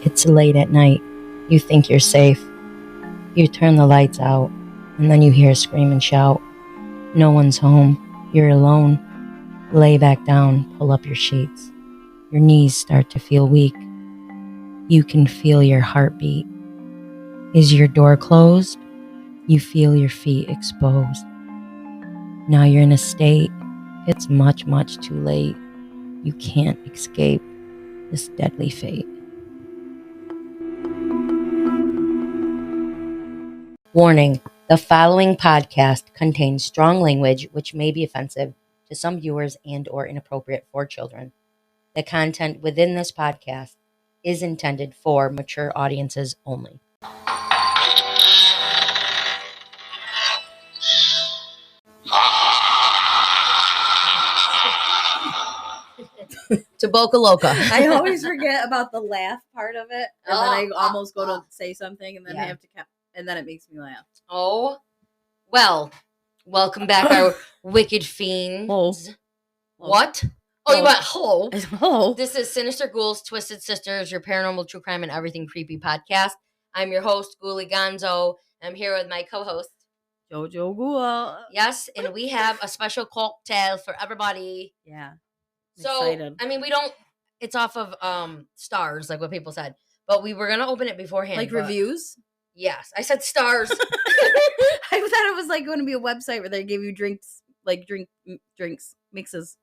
It's late at night. You think you're safe. You turn the lights out, and then you hear a scream and shout. No one's home. You're alone. Lay back down, pull up your sheets. Your knees start to feel weak. You can feel your heartbeat. Is your door closed? You feel your feet exposed. Now you're in a state. It's much, much too late. You can't escape this deadly fate. Warning, the following podcast contains strong language which may be offensive to some viewers and or inappropriate for children. The content within this podcast is intended for mature audiences only. To Boca Loca. I always forget about the laugh part of it, and then I almost go to say something, and then I have to and then it makes me laugh. Oh, well, welcome back, our wicked fiends. Oh. What? Oh, you went hello. Hello. This is Sinister Ghouls, Twisted Sisters, your paranormal, true crime, and everything creepy podcast. I'm your host, Ghoulie Gonzo. I'm here with my co-host, Jojo Ghoul. Yes, and we have a special cocktail for everybody. Yeah. So, excited. I mean, we don't, it's off of stars, like what people said, but we were going to open it beforehand. Like reviews? Yes, I said stars. I thought it was like going to be a website where they give you drinks, like drinks, mixes,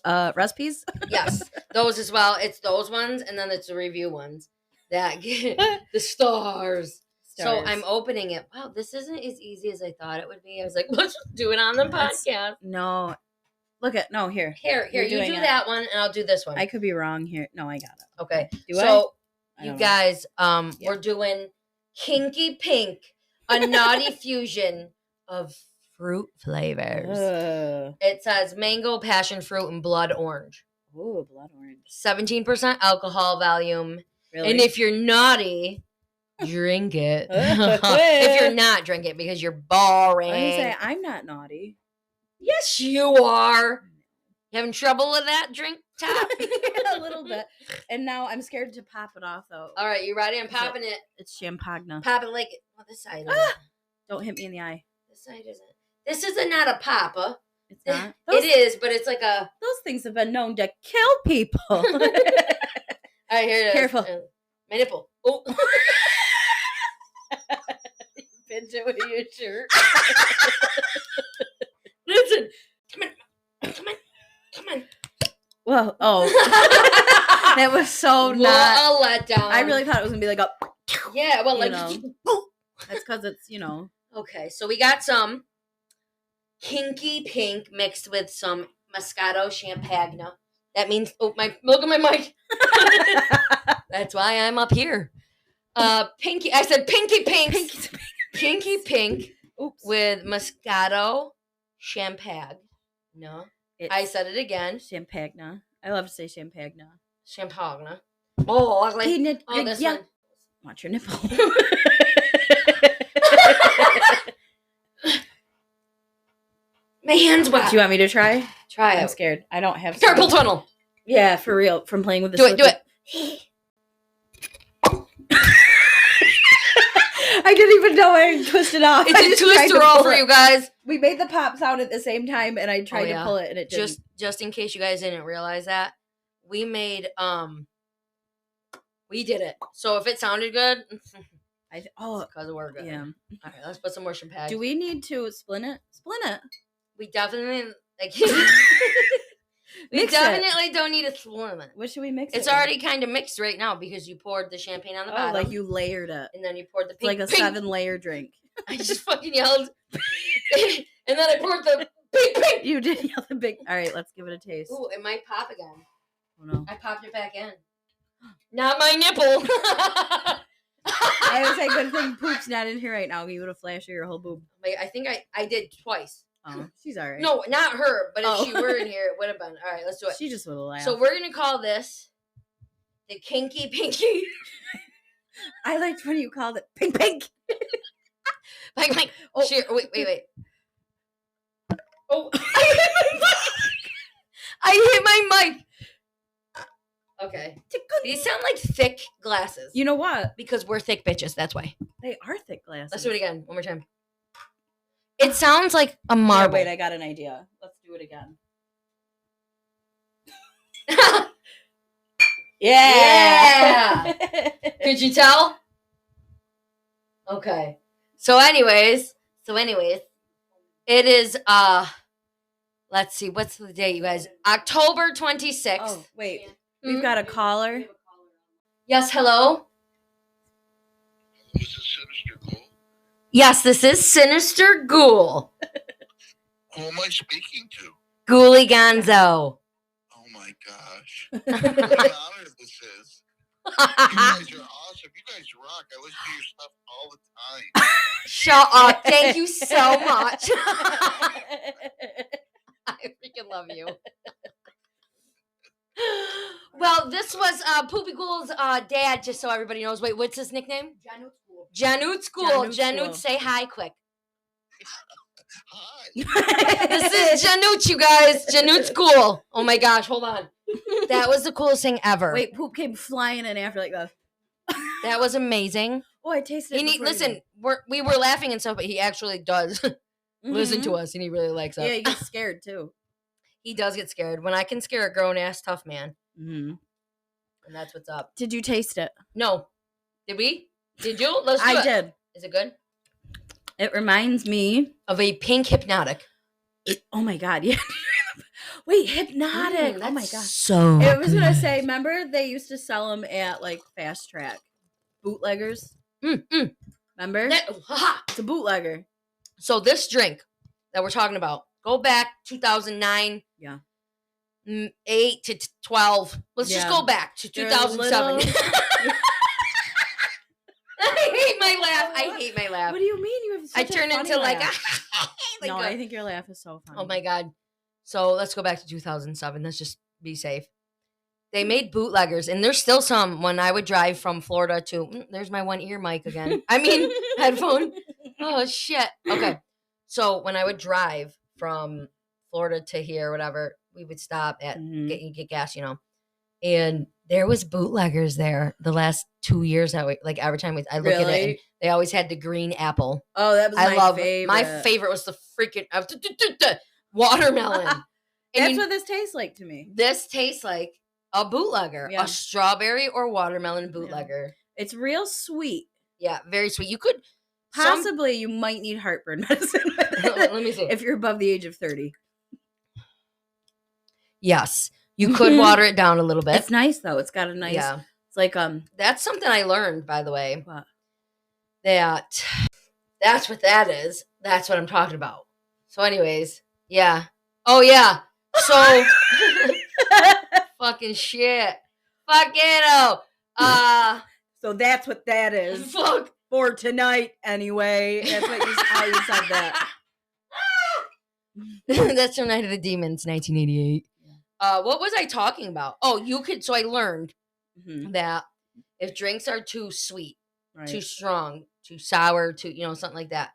recipes. Yes, those as well. It's those ones, and then it's the review ones that get the stars. So I'm opening it. Wow, this isn't as easy as I thought it would be. I was like, let's just do it on the podcast. No. Here. Here, you do that one, and I'll do this one. I could be wrong here. No, I got it. Okay. Do so, I? You guys, we're doing Kinky Pink, a naughty fusion of fruit flavors. It says mango, passion fruit, and blood orange. Ooh, blood orange. 17% alcohol volume. Really? And if you're naughty, drink it. If you're not, drink it because you're boring. I'm not naughty. Yes, you are. You having trouble with that drink top? A little bit. And now I'm scared to pop it off, though. All right, you ready? I'm popping it. It's champagne. Pop it like this side. Don't hit me in the eye. This side isn't. This is not a papa. It's not. It is, but it's like a. Those things have been known to kill people. All right, here it is. Careful. My nipple. Oh. You pinch it with your shirt. Listen. Come on. Whoa. Oh. That was so what not. a letdown. I really thought it was going to be like a. Yeah, well, like. That's because it's, Okay, so we got some Kinky Pink mixed with some Moscato Champagne. That means, look at my mic. That's why I'm up here. Pinky, I said Pinky Pinks. Kinky Pink with Moscato Champagne. No, I said it again. Champagne. I love to say champagne. Champagne. Oh, I like this one. Watch your nipple. My hand's wet. Do you want me to try? Try it. I'm scared. I don't have carpal tunnel. Yeah, for real. From playing with this. Do it. I didn't even know I twisted off. It's a twister all for you guys. We made the pop sound at the same time, and I tried to pull it, and it didn't. Just in case you guys didn't realize that, we made we did it. So if it sounded good, because we're good. Yeah. All right, let's put some more champagne. Do we need to split it? We definitely Mix definitely don't need a split. What should we mix it? It's already kind of mixed right now because you poured the champagne on the bottom. Like you layered it. And then you poured the pink. Like a 7-layer drink. I just fucking yelled. And then I poured the pink. You did yell the big. All right, let's give it a taste. Ooh, it might pop again. Oh no. I popped it back in. Not my nipple. I would say good thing Poop's not in here right now. You would have flashed your whole boob. Wait, I think I did twice. Oh, she's all right. No, not her, but if she were in here, it would have been. All right, let's do it. She just would have laughed. So we're going to call this the Kinky Pinky. I liked when you called it Pink Pink. Pink. Oh, wait. Oh, I hit my mic. Okay. These sound like thick glasses. You know what? Because we're thick bitches. That's why. They are thick glasses. Let's do it again. One more time. It sounds like a marble. Yeah, wait, I got an idea. Let's do it again. Yeah. Could you tell? Okay. So anyways, it is let's see, what's the date, you guys? October 26th. Oh, wait. We've got a caller. Yes, hello? This is Sinister Ghoul. Yes, this is Sinister Ghoul. Who am I speaking to? Ghoulie Gonzo. Oh my gosh. What an honor this is. You guys are awesome. You guys rock. I listen to your stuff all the time. Shut up. Thank you so much. I freaking love you. Well, this was Poopy Ghoul's dad, just so everybody knows. Wait, what's his nickname? Janut's Ghoul. Janut, say hi quick. Hi. This is Janut, you guys. Janut's Ghoul. Oh my gosh, hold on. That was the coolest thing ever. Wait, Poop came flying in after like that. That was amazing. Oh, I tasted it. Listen, we were laughing and stuff, but he actually does listen to us, and he really likes us. Yeah, he gets scared too. He does get scared. When I can scare a grown-ass tough man. Mm-hmm. And that's what's up. Did you taste it? No. Did we? Did you? Let's do it. I did. Is it good? It reminds me of a pink hypnotic. Oh my god, yeah. Wait, hypnotic. Oh my god. So I was gonna say, remember they used to sell them at like Fast Track, bootleggers. Remember? It's a bootlegger. So this drink that we're talking about, go back 2009. Yeah. 8 to 12. Let's just go back to 2007. I hate my laugh. What do you mean? You have such I turn into like no, I think your laugh is so funny. Oh my god. So let's go back to 2007. Let's just be safe. They made bootleggers, and there's still some. When I would drive from Florida to, there's my one ear mic again. I mean, headphone. Oh, shit. Okay. So when I would drive from Florida to here, whatever, we would stop at get gas, and there was bootleggers there the last 2 years. That way, like every time I look at it, and they always had the green apple. Oh, that was my favorite. My favorite was the freaking watermelon. That's what this tastes like to me. This tastes like a bootlegger, a strawberry or watermelon bootlegger. Yeah. It's real sweet. Yeah, very sweet. You could possibly you might need heartburn medicine. Let me see. If you're above the age of 30. Yes, you could water it down a little bit. It's nice though. It's got a nice. Yeah. It's like That's something I learned, by the way. What? That's what that is. That's what I'm talking about. So, anyways, yeah. Oh yeah. So. Fucking shit. Fuck it. So that's what that is. Fuck. For tonight, anyway. That's how you said that. That's from Night of the Demons, 1988. What was I talking about? Oh, so I learned that if drinks are too sweet, too strong, too sour, something like that,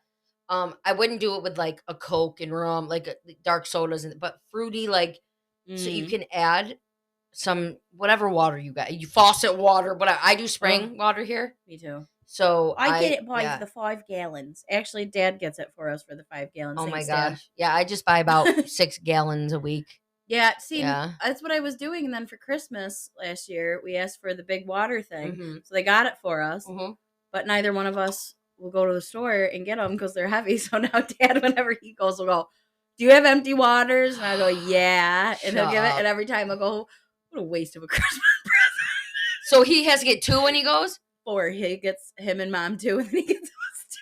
I wouldn't do it with like a Coke and rum, like dark sodas, but fruity, like, so you can add some whatever water you got. You faucet water, but I do spring water here. Me too. So I get it by the 5 gallons. Actually, Dad gets it for us for the 5 gallons. Oh my gosh. Yeah, I just buy about 6 gallons a week. Yeah, see, that's what I was doing. And then for Christmas last year, we asked for the big water thing. So they got it for us. But neither one of us will go to the store and get them because they're heavy. So now Dad, whenever he goes, will go, do you have empty waters? And I go, yeah. And he'll give it. And every time I'll go, what a waste of a Christmas present. So he has to get 2 when he goes? 4. He gets him and Mom 2, and then he gets us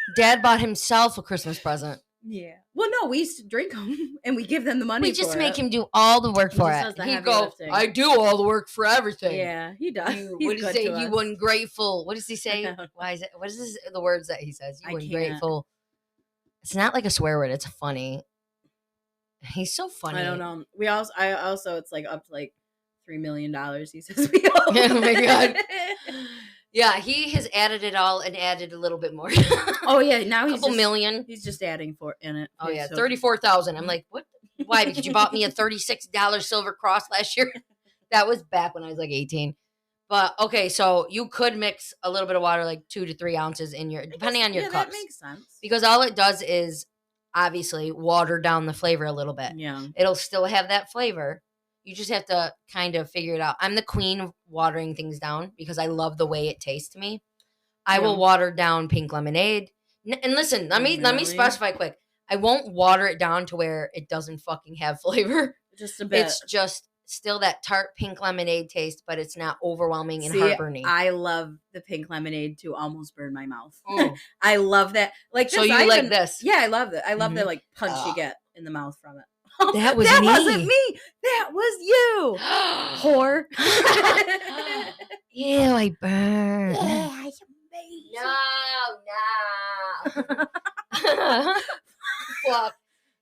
2. Dad bought himself a Christmas present. Yeah. Well, no, we used to drink them, and we give them the money. We just make him do all the work for it. He'd go, I do all the work for everything. Yeah, he does. What does he say? You ungrateful. What does he say? Why is it? What is the words that he says? You ungrateful. It's not like a swear word. It's funny. He's so funny. I don't know. I also, it's like up to like $3 million. He says we owe. Oh my god. Yeah, he has added it all and added a little bit more. Oh yeah, now he's couple million. He's just adding in it. Oh yeah, 34,000. I'm like, what? Why? Because you bought me a $36 silver cross last year. That was back when I was like 18. But okay, so you could mix a little bit of water, like 2 to 3 ounces in your, depending on your cups. That makes sense. Because all it does is obviously water down the flavor a little bit. Yeah. It'll still have that flavor. You just have to kind of figure it out. I'm the queen of watering things down because I love the way it tastes to me. I will water down pink lemonade. And listen, let me specify quick. I won't water it down to where it doesn't fucking have flavor. Just a bit. It's just still that tart pink lemonade taste, but it's not overwhelming and heartburning. I love the pink lemonade to almost burn my mouth. Oh. I love that. Like, so you like this? Yeah, I love it. I love the like punch you get in the mouth from it. That was that me. wasn't me. That was you, whore. Ew, I burn. Yeah, No. Fuck.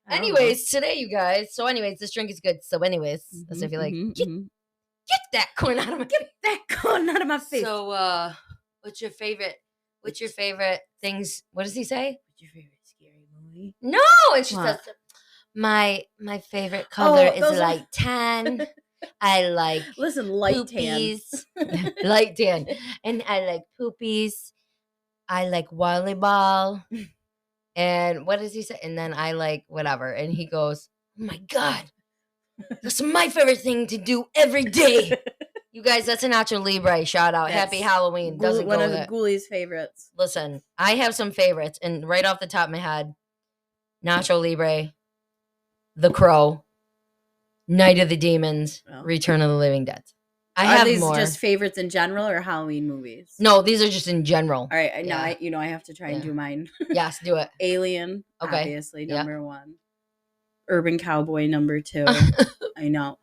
Anyways, today, you guys. So, anyways, this drink is good. So, anyways, as if you like, get that corn out of my Get that corn out of my face. So, what's your favorite? What's your favorite things? What does he say? What's your favorite scary movie? No, and she says, my favorite color is light tan. I like light poopies. Light tan. And I like poopies. I like volleyball. And what does he say? And then I like whatever. And he goes, oh my God. That's my favorite thing to do every day. You guys, that's a Nacho Libre shout out. Happy Halloween. Doesn't one go of with the it. Ghoulies' favorites. Listen, I have some favorites. And right off the top of my head, Nacho Libre, The Crow, Night of the Demons, Return of the Living Dead. I have these more. Just favorites in general or Halloween movies? No, these are just in general. All right, now I have to try and do mine. Yes, do it. Alien, okay. Obviously, number 1. Urban Cowboy, number 2. I know.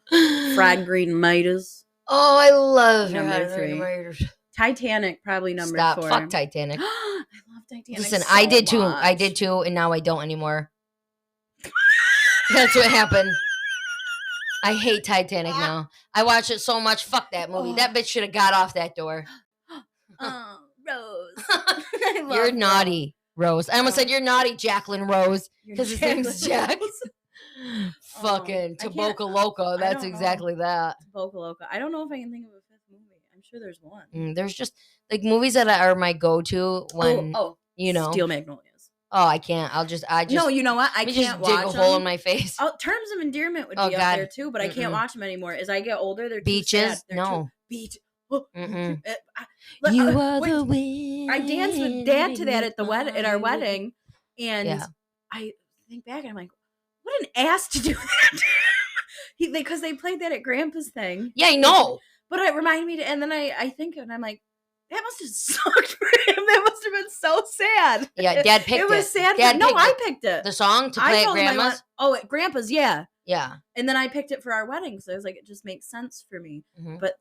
Fried Green Midas. Oh, I love number 3. Titanic, probably number 4. Fuck Titanic. I love Titanic. Listen, so I did too. much. I did too, and now I don't anymore. That's what happened. I hate Titanic now. I watch it so much. Fuck that movie. That bitch should have got off that door. Oh, Rose. You're naughty, Rose. I almost said you're naughty, Jacqueline Rose, because his name's Jack. Fucking Taboca Loca. That's exactly that. Taboca Loca. I don't know if I can think of a 5th movie. I'm sure there's one. There's just like movies that are my go-to when you know. Steel Magnolias. Oh, I can't. I just. No, you know what? I can't just watch dig a hole in my face. Terms of Endearment would be up there too, but I can't watch them anymore. As I get older, they're Beaches. Too sad. They're No. Beach. You are the wind. I danced with Dad to that at our wedding, and I think back and I'm like, what an ass to do that. Because they played that at Grandpa's thing. Yeah, I know. But it reminded me and then I think and I'm like, that must have sucked for him. That must have been so sad. Yeah, Dad picked it. It was sad. I picked it. The song to play at Grandma's? At Grandpa's, yeah. Yeah. And then I picked it for our wedding. So I was like, it just makes sense for me. Mm-hmm. But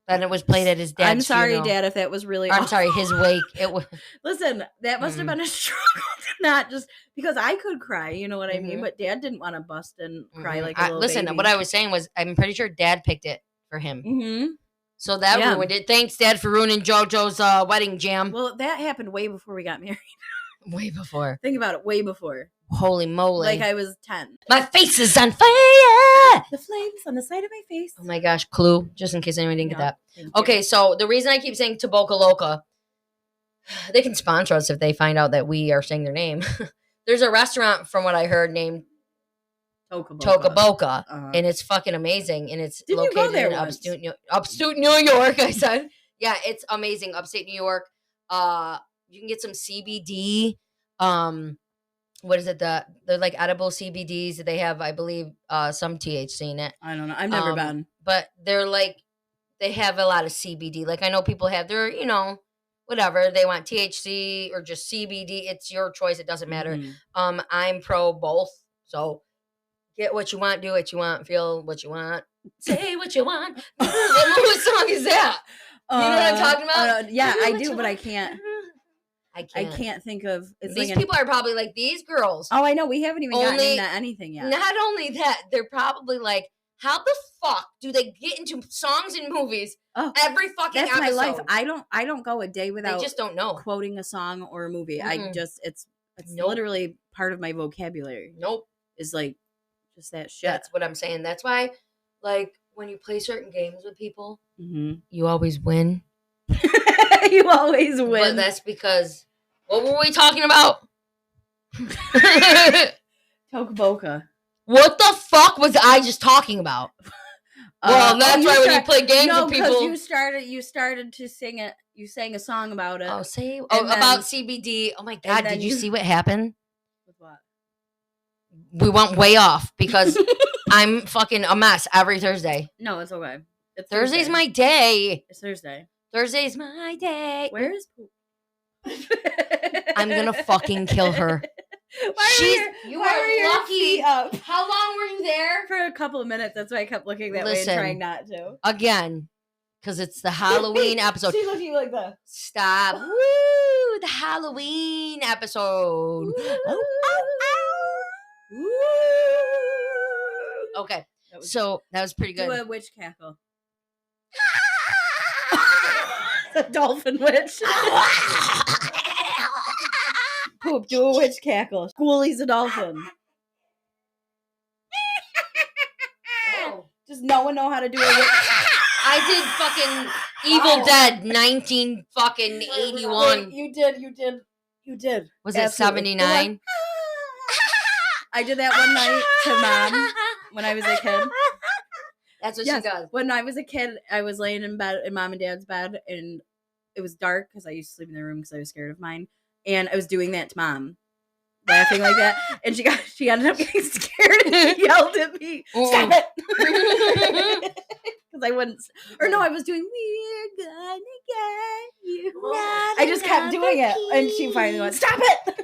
then it was played at his dad's I'm sorry, funeral. Dad, if that was really I'm sorry, his wake. It was. Listen, that must have been a struggle to not just because I could cry, you know what I mean? But Dad didn't want to bust and cry like a little Listen, baby. what I was saying was I'm pretty sure Dad picked it for him. Mm-hmm. So that ruined it. Thanks, Dad, for ruining JoJo's wedding jam. Well, that happened way before we got married. Way before. Think about it, way before. Holy moly. Like I was 10. My face is on fire! The flames on the side of my face. Oh my gosh, Clue, just in case anyone didn't get that. Okay, so the reason I keep saying Taboca Loca, they can sponsor us if they find out that we are saying their name. There's a restaurant, from what I heard, named Toca Boca, and it's fucking amazing, and it's located in upstate New York. I said, yeah, it's amazing, upstate New York. You can get some CBD. What is it? They're like edible CBDs. They have, I believe, some THC in it. I don't know. I've never been, but they're like they have a lot of CBD. Like I know people have their, whatever they want, THC or just CBD. It's your choice. It doesn't matter. Mm-hmm. I'm pro both, so. Get what you want, do what you want, feel what you want, say what you want. What song is that? You know what I'm talking about? Yeah, I do, but I can't. I can't think of. These people are probably like, these girls. Oh, I know. We haven't even gotten into anything yet. Not only that, they're probably like, how the fuck do they get into songs and movies every fucking episode? That's my life. I don't go a day without. I just don't know quoting a song or a movie. Mm-hmm. It's literally part of my vocabulary. Nope. Is like. Just that shit. That's what I'm saying. That's why, like, when you play certain games with people, Mm-hmm. you always win. You always win. But that's because, what were we talking about? Tokaboka. What the fuck was I just talking about? Well, that's why when you play games with people. No, because you started to sing it. You sang a song about it. About CBD. Oh my God, did you see what happened? With what? We went way off because I'm fucking a mess every Thursday. No, it's okay. It's Thursday's Thursday. my day. It's Thursday. Thursday's my day. Where is Poop? I'm gonna fucking kill her. You are lucky. How long were you there? For a couple of minutes. That's why I kept looking that way and trying not to. Again, because it's the Halloween episode. She looked at you like that. Stop. Woo! The Halloween episode. Okay, so that was pretty good. Do a witch cackle. The dolphin witch. Poop, do a witch cackle. Schoolie's a dolphin. Oh. Does no one know how to do a witch? I did fucking Evil Dead 1981. You did. Was it 79? I did that one night to Mom when I was a kid. That's what she does. When I was a kid, I was laying in bed, in Mom and Dad's bed, and it was dark because I used to sleep in their room because I was scared of mine. And I was doing that to Mom, laughing like that, and she ended up getting scared and she yelled at me, "Stop it!" Because I wouldn't. Or no, I was doing "We're gonna get you." I just kept doing it, and she finally went, "Stop it!"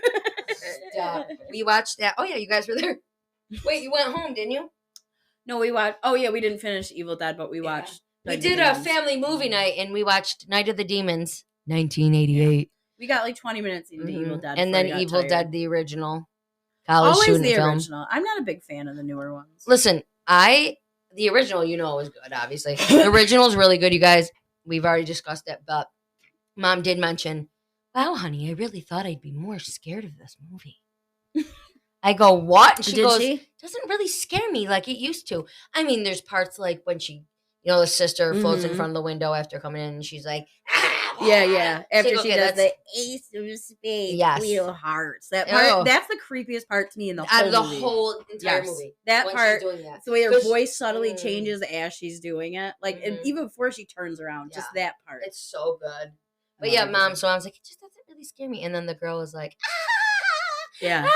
Stop. We watched that. Oh yeah, you guys were there. Wait, you went home, didn't you? No, we watched. Oh yeah, we didn't finish Evil Dead, but we watched. We did a family movie night, and we watched Night of the Demons, 1988. We got like 20 minutes into Evil Dead. And then Evil Dead, the original. Always the original. I'm not a big fan of the newer ones. Listen, the original, is good, obviously. The original is really good, you guys. We've already discussed it, but Mom did mention, "Wow, honey, I really thought I'd be more scared of this movie." I go, "What?" And she goes, "Doesn't really scare me like it used to." I mean, there's parts like when she, the sister floats in front of the window after coming in, and she's like, yeah. After she does the Ace of Spades, Wheel Hearts. That part, that's the creepiest part to me in the whole movie. Out of the whole entire movie. That part, it's the way her voice subtly changes as she's doing it. Like, and even before she turns around, just that part. It's so good. But yeah, Mom, so I was like, it just doesn't really scare me. And then the girl was like, yeah.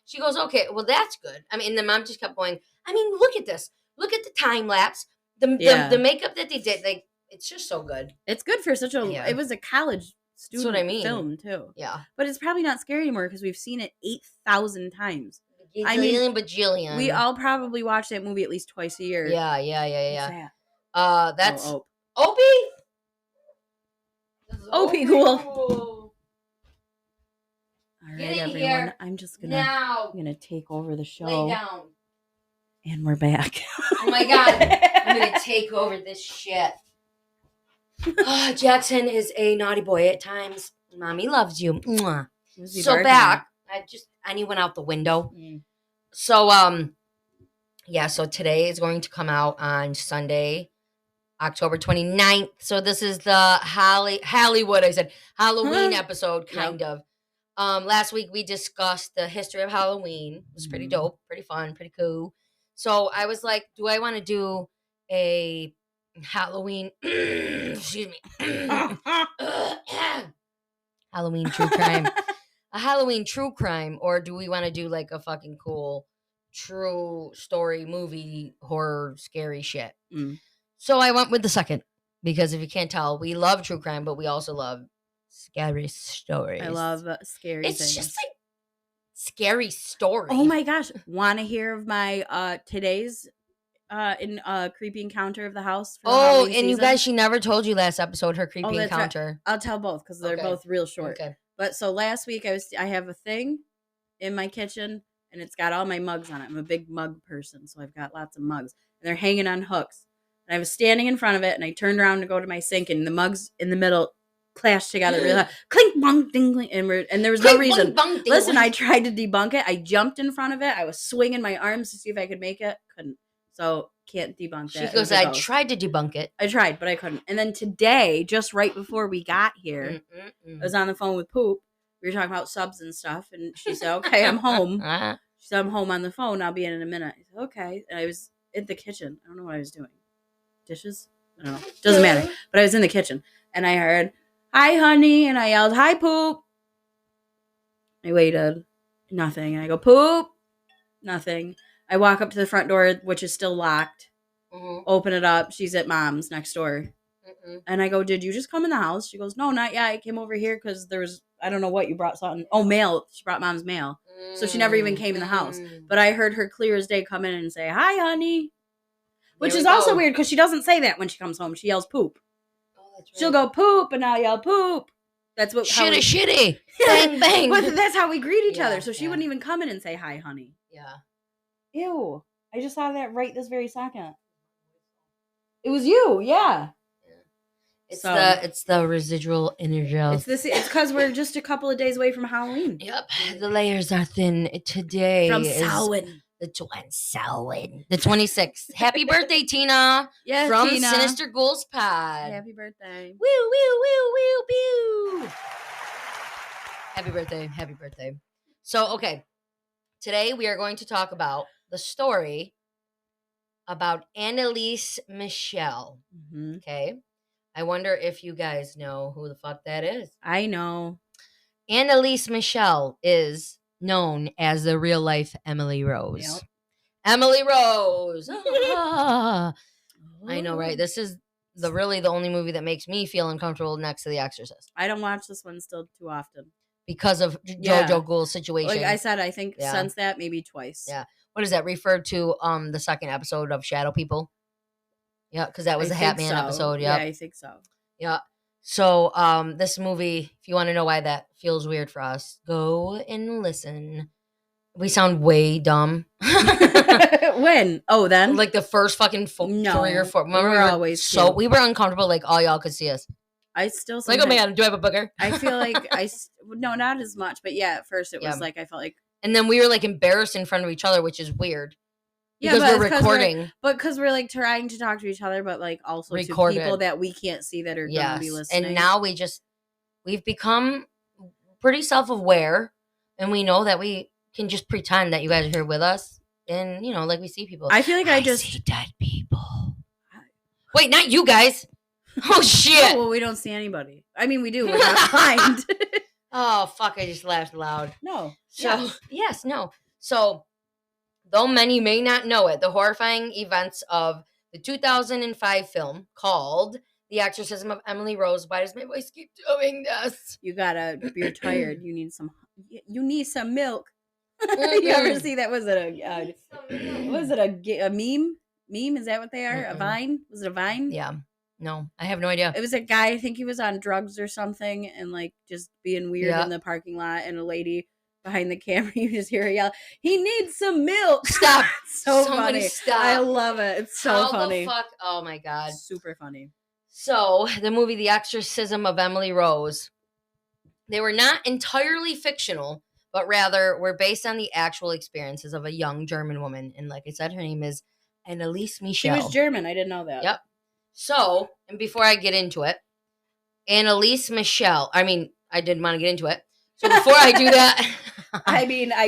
She goes, "Okay, well, that's good." I mean, and the mom just kept going, I mean, look at this. Look at the time lapse. The makeup that they did, like, it's just so good. It's good for such a. Yeah. It was a college student film too. Yeah, but it's probably not scary anymore because we've seen it 8,000 times. Bajillion. We all probably watch that movie at least twice a year. Yeah. What's that? That's Opie. Opie, cool. All right, everyone. Here. I'm just gonna take over the show. Lay down. And we're back. Oh my God. I'm gonna take over this shit. Jackson is a naughty boy at times. Mommy loves you. Mwah. So back. And he went out the window. So so today is going to come out on Sunday, October 29th. So this is the Hollywood, I said, Halloween episode, kind of. Last week we discussed the history of Halloween. It was pretty dope, pretty fun, pretty cool. So I was like, do I want to do a Halloween excuse me Halloween true crime. A Halloween true crime, or do we want to do like a fucking cool true story movie horror scary shit? So I went with the second, because if you can't tell, we love true crime, but we also love scary stories. I love scary things. It's just like scary story. Oh my gosh. Want to hear of my today's creepy encounter of the house? For the and season? You guys, she never told you last episode her creepy encounter. Right. I'll tell both because they're both real short. Okay. But so last week I have a thing in my kitchen and it's got all my mugs on it. I'm a big mug person, so I've got lots of mugs and they're hanging on hooks. And I was standing in front of it and I turned around to go to my sink and the mugs in the middle clashed together really hard. Clink, bong, ding, clink, and there was no reason. Bong, ding, I tried to debunk it. I jumped in front of it. I was swinging my arms to see if I could make it. Couldn't. So can't debunk She that. goes, I tried to debunk it. I tried, but I couldn't. And then today, just right before we got here, I was on the phone with Poop. We were talking about subs and stuff, and she said, okay, I'm home. She said, I'm home on the phone. I'll be in a minute. I said, okay. And I was in the kitchen. I don't know what I was doing. Dishes? I don't know. Doesn't matter. But I was in the kitchen, and I heard, hi, honey. And I yelled, hi, Poop. I waited. Nothing. And I go, Poop. Nothing. I walk up to the front door, which is still locked. Open it up. She's at Mom's next door. And I go, did you just come in the house? She goes, no, not yet. I came over here because there was, I don't know what you brought something. Oh, mail. She brought Mom's mail. So she never even came in the house. But I heard her clear as day come in and say, hi, honey. Which is also weird because she doesn't say that when she comes home. She yells poop. Oh, that's right. She'll go poop and I'll yell poop. That's what shitty. Bang, bang. But that's how we greet each other. So she wouldn't even come in and say, hi, honey. Yeah. Ew. I just thought of that right this very second. It was you, yeah. It's the residual energy. It's because we're just a couple of days away from Halloween. Yep. The layers are thin today. From Samhain. The 26th. Happy birthday, Tina. Yes, from Tina. Sinister Ghouls Pod. Happy birthday. Woo, woo, woo, woo, pew. Happy birthday. Happy birthday. So, okay. Today we are going to talk about the story about Anneliese Michel. Mm-hmm. Okay. I wonder if you guys know who the fuck that is. I know. Anneliese Michel is known as the real life Emily Rose. Yep. Emily Rose. I know, right? This is the only movie that makes me feel uncomfortable next to The Exorcist. I don't watch this one still too often. Because of JoJo Ghoul's situation. Like I said, I think since that, maybe twice. Yeah. What is that? Referred to the second episode of Shadow People? Yeah, because that was the Hat Man episode. Yep. Yeah, I think so. Yeah. So this movie, if you want to know why that feels weird for us, go and listen. We sound way dumb. When? Oh, then? Like the first fucking 3 or 4. Remember we were always we were uncomfortable, like all y'all could see us. I still like, oh man, do I have a booger? I feel like no, not as much, but yeah, at first it was like I felt like, and then we were like embarrassed in front of each other, which is weird. Because we're recording. Because we're like trying to talk to each other, but like also to people that we can't see that are going to be listening. And now we've become pretty self-aware, and we know that we can just pretend that you guys are here with us, and like we see people. I feel like I just see dead people. Wait, not you guys. Oh shit. Oh, well, we don't see anybody. I mean, we do. We're not blind. Oh fuck! I just laughed loud. No. So yes, no. So. Though many may not know it, the horrifying events of the 2005 film called The Exorcism of Emily Rose. Why does my voice keep doing this? You're tired. You need some milk. You ever see that? Was it a meme? Meme? Is that what they are? A Vine? Was it a Vine? Yeah. No, I have no idea. It was a guy, I think he was on drugs or something, and like just being weird in the parking lot, and a lady behind the camera, you just hear her yell, he needs some milk. Stop. So funny. Stop. I love it. It's so funny. The fuck? Oh my God. Super funny. So the movie The Exorcism of Emily Rose, they were not entirely fictional, but rather were based on the actual experiences of a young German woman. And like I said, her name is Anneliese Michel. She was German. I didn't know that. Yep. So, and before I get into it, Anneliese Michel, I didn't want to get into it. So before I do that, I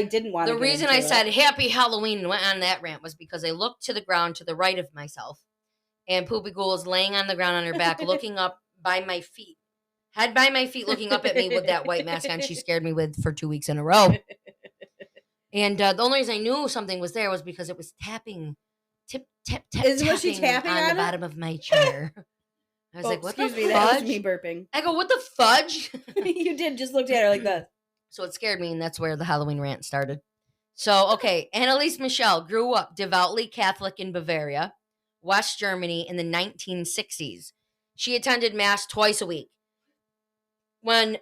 didn't want to. The reason I said Happy Halloween and went on that rant was because I looked to the ground to the right of myself, and Poopy Ghoul is laying on the ground on her back, looking up by my feet, head by my feet, looking up at me with that white mask on she scared me with for 2 weeks in a row. And the only reason I knew something was there was because it was tapping, was she tapping on the bottom of my chair. I was like, what the fudge? That was me burping. I go, what the fudge? You did, just looked at her like that. So it scared me, and that's where the Halloween rant started. So, okay, Anneliese Michel grew up devoutly Catholic in Bavaria, West Germany in the 1960s. She attended Mass twice a week. When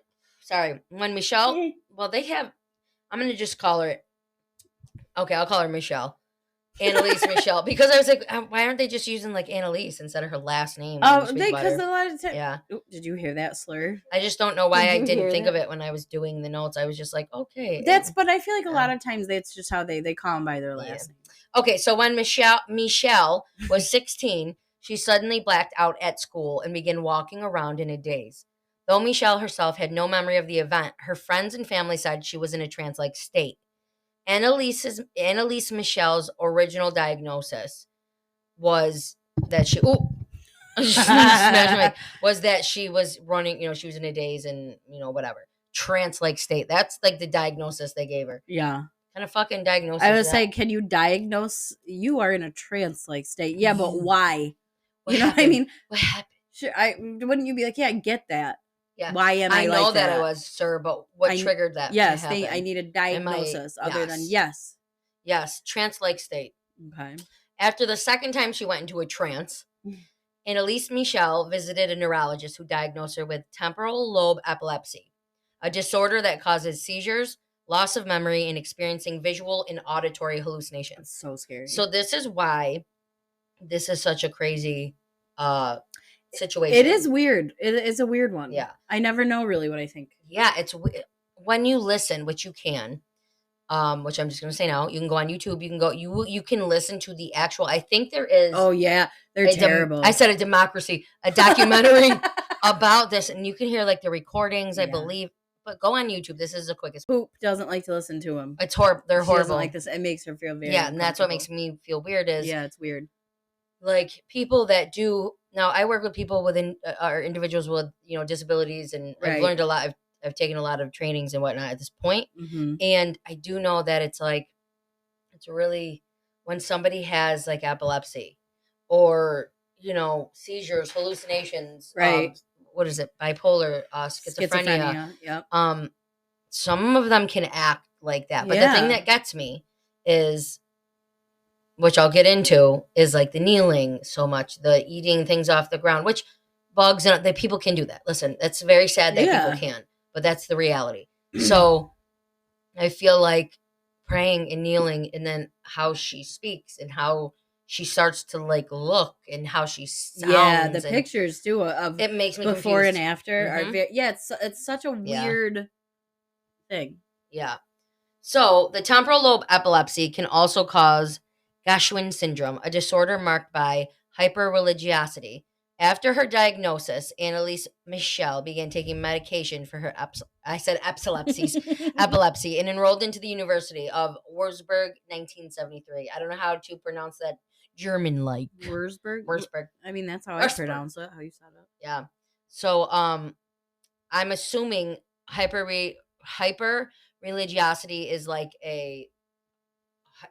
Michelle, I'm going to just call her, okay, I'll call her Michelle. Anneliese Michel, because I was like, why aren't they just using like Anneliese instead of her last name? Oh, because a lot of times. Yeah. Ooh, did you hear that slur? I just don't know why I Did you didn't hear think that? of it when I was doing the notes. I was just like, okay. But I feel like a lot of times that's just how they call them by their last name. Okay, so when Michelle was 16, she suddenly blacked out at school and began walking around in a daze. Though Michelle herself had no memory of the event, her friends and family said she was in a trance-like state. Anneliese Michel's original diagnosis was that she was that she was running, she was in a daze and whatever trance-like state. That's like the diagnosis they gave her. Yeah. Kind of fucking diagnosis. I was saying, can you diagnose you are in a trance-like state? Yeah, but why? What know happened? What I mean? What happened? Sure, wouldn't you be like, yeah, I get that. Yeah. Why am I know like that I was, sir, but what triggered that? Yes, to happen? I need a diagnosis other than yes. Yes, trance-like state. Okay. After the second time she went into a trance, Anneliese Michel visited a neurologist who diagnosed her with temporal lobe epilepsy, a disorder that causes seizures, loss of memory, and experiencing visual and auditory hallucinations. That's so scary. So this is why this is such a crazy situation. It is weird. It is a weird one. Yeah. I never know really what I think. Yeah, it's when you listen, which you can, which I'm just going to say now, you can go on YouTube, you can listen to the actual, I think there is. Oh yeah, they're terrible. I said a documentary about this, and you can hear like the recordings, I believe. But go on YouTube. This is the quickest. Poop doesn't like to listen to them. It's horrible. They're horrible. Doesn't like this. It makes her feel very. Yeah, and that's what makes me feel weird. It's weird. Like people that do now. I work with people within are individuals with disabilities, and I've learned a lot. I've taken a lot of trainings and whatnot at this point, and I do know that it's like it's really when somebody has like epilepsy or seizures, hallucinations, right? What is it? Bipolar, schizophrenia. Yep. Some of them can act like that, but the thing that gets me is, which I'll get into, is like the kneeling so much, the eating things off the ground, which bugs and that people can do that. Listen, that's very sad that people can, but that's the reality. So I feel like praying and kneeling, and then how she speaks and how she starts to like look and how she sounds. Yeah, the pictures too of it makes me before confused. and after are very, it's such a weird thing. Yeah. So the temporal lobe epilepsy can also cause Gaucher's syndrome, a disorder marked by hyperreligiosity. After her diagnosis, Anneliese Michel began taking medication for her epilepsy, and enrolled into the University of Würzburg 1973. I don't know how to pronounce that German-like. Würzburg? I mean, that's how I pronounce it, how you said it. Yeah. So I'm assuming hyper-religiosity is like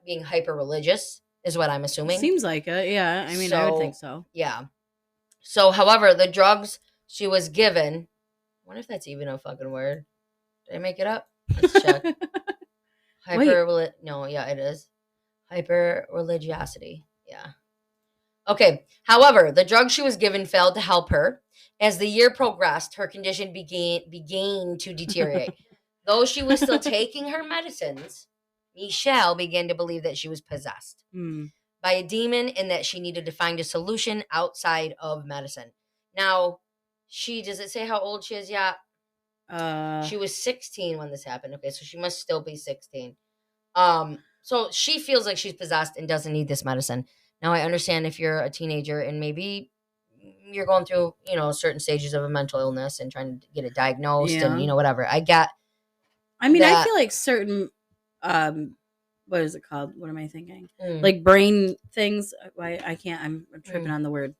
being hyper-religious is what I'm assuming. Seems like it, yeah. I mean, I would think so. Yeah. So, however, the drugs she was given, I wonder if that's even a fucking word. Did I make it up? Let's check. No, yeah, it is. Hyper-religiosity. Yeah. Okay. However, the drugs she was given failed to help her. As the year progressed, her condition began to deteriorate. Though she was still taking her medicines, Michel began to believe that she was possessed by a demon and that she needed to find a solution outside of medicine. Now, does it say how old she is? Yeah. She was 16 when this happened. Okay, so she must still be 16. So she feels like she's possessed and doesn't need this medicine. Now, I understand if you're a teenager and maybe you're going through, certain stages of a mental illness and trying to get it diagnosed and, whatever. I feel like certain, what is it called? What am I thinking? Like brain things. I can't, I'm tripping on the word.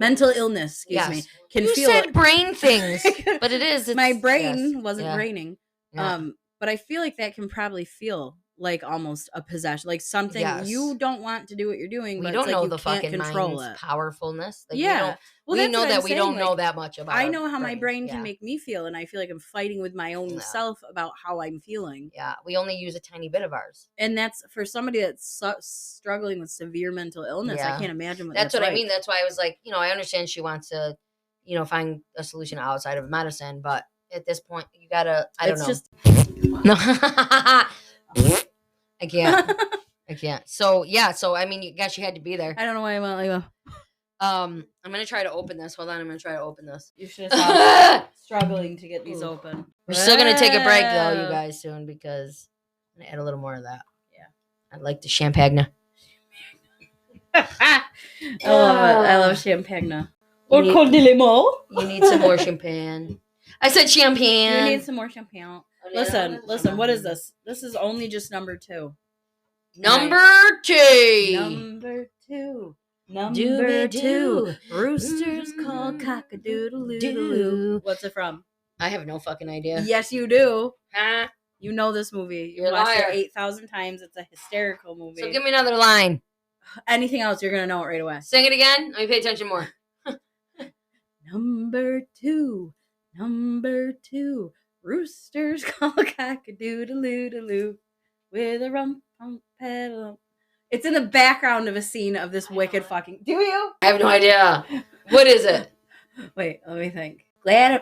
Mental illness, excuse me. You said brain things, but it's my brain wasn't braining. Yeah. But I feel like that can probably feel like almost a possession, like something you don't want to do what you're doing. We but don't it's like know you the can't fucking control mind's it. Powerfulness. Like, we know that we don't know that much about. I know how my brain can make me feel, and I feel like I'm fighting with my own self about how I'm feeling. Yeah, we only use a tiny bit of ours, and that's for somebody that's struggling with severe mental illness. I can't imagine what that's what like. I mean. That's why I was like, I understand she wants to, find a solution outside of medicine, but at this point, you gotta. I don't know. Just no. I I can't. So yeah. So I mean, you guess you had to be there. I don't know why I went like that. I'm gonna try to open this. Hold on, I'm gonna try to open this. You should have stopped struggling to get these open. We're still gonna take a break though, you guys, soon because I'm gonna add a little more of that. Yeah. I like the champagne. I love it. I love champagne. You need- Condiment. You need some more champagne. I said champagne. You need some more champagne. Listen. What is this? This is only just number 2. Number 2. Number 2. Number 2. Roosters call cock-a-doodle-doo. What's it from? I have no fucking idea. Yes, you do. Huh? You know this movie. You're a watched liar. it 8,000 times. It's a hysterical movie. So give me another line. Anything else, you're going to know it right away. Sing it again. Let me pay attention more. Number 2. Number 2. Roosters call cock-a-doodle-doo with a rum-pum-pedal. It's in the background of a scene of this wicked fucking... Do you? I have no idea. What is it? Wait, let me think. Man,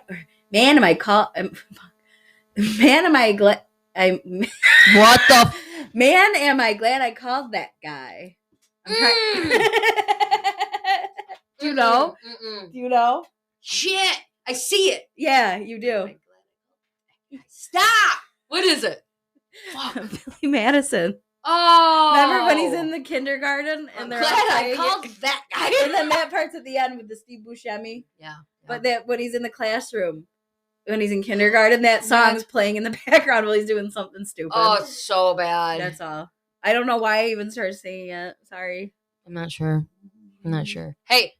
am I glad... What the... Man, am I glad I called that guy. I'm trying... Do you know? Mm-mm. Do you know? Shit. I see it. Yeah, you do. Stop. What is it? Billy Madison. Oh. Remember when he's in the kindergarten I'm and they're glad all I playing called it? that guy. And then that part's at the end with the Steve Buscemi. Yeah. But that when he's in the classroom, when he's in kindergarten, that song's playing in the background while he's doing something stupid. Oh, it's so bad. That's all. I don't know why I even started singing it. Sorry. I'm not sure. Hey.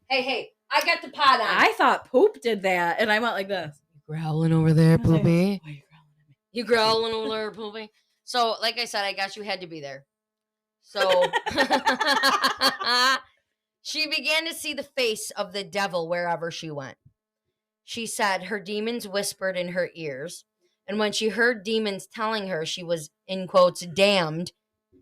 I got the pot on. I thought Poop did that, and I went like this. Growling over there, I was like, Poopy. why are you growling at me? You growling over there, Poopy. So, like I said, I guess you had to be there. So, she began to see the face of the devil wherever she went. She said her demons whispered in her ears, and when she heard demons telling her she was, in quotes, damned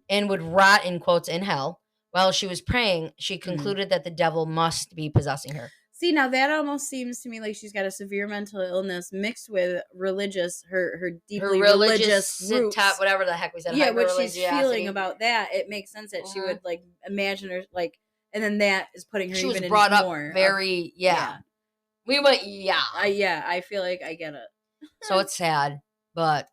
and would rot, in quotes, in hell, while she was praying, she concluded that the devil must be possessing her. See, now that almost seems to me like she's got a severe mental illness mixed with religious, her deeply religious roots. Whatever the heck we said. Yeah, what she's feeling about that, it makes sense that she would like imagine her like, and then that is putting her she even was brought into up more. very We went I feel like I get it. So it's sad, but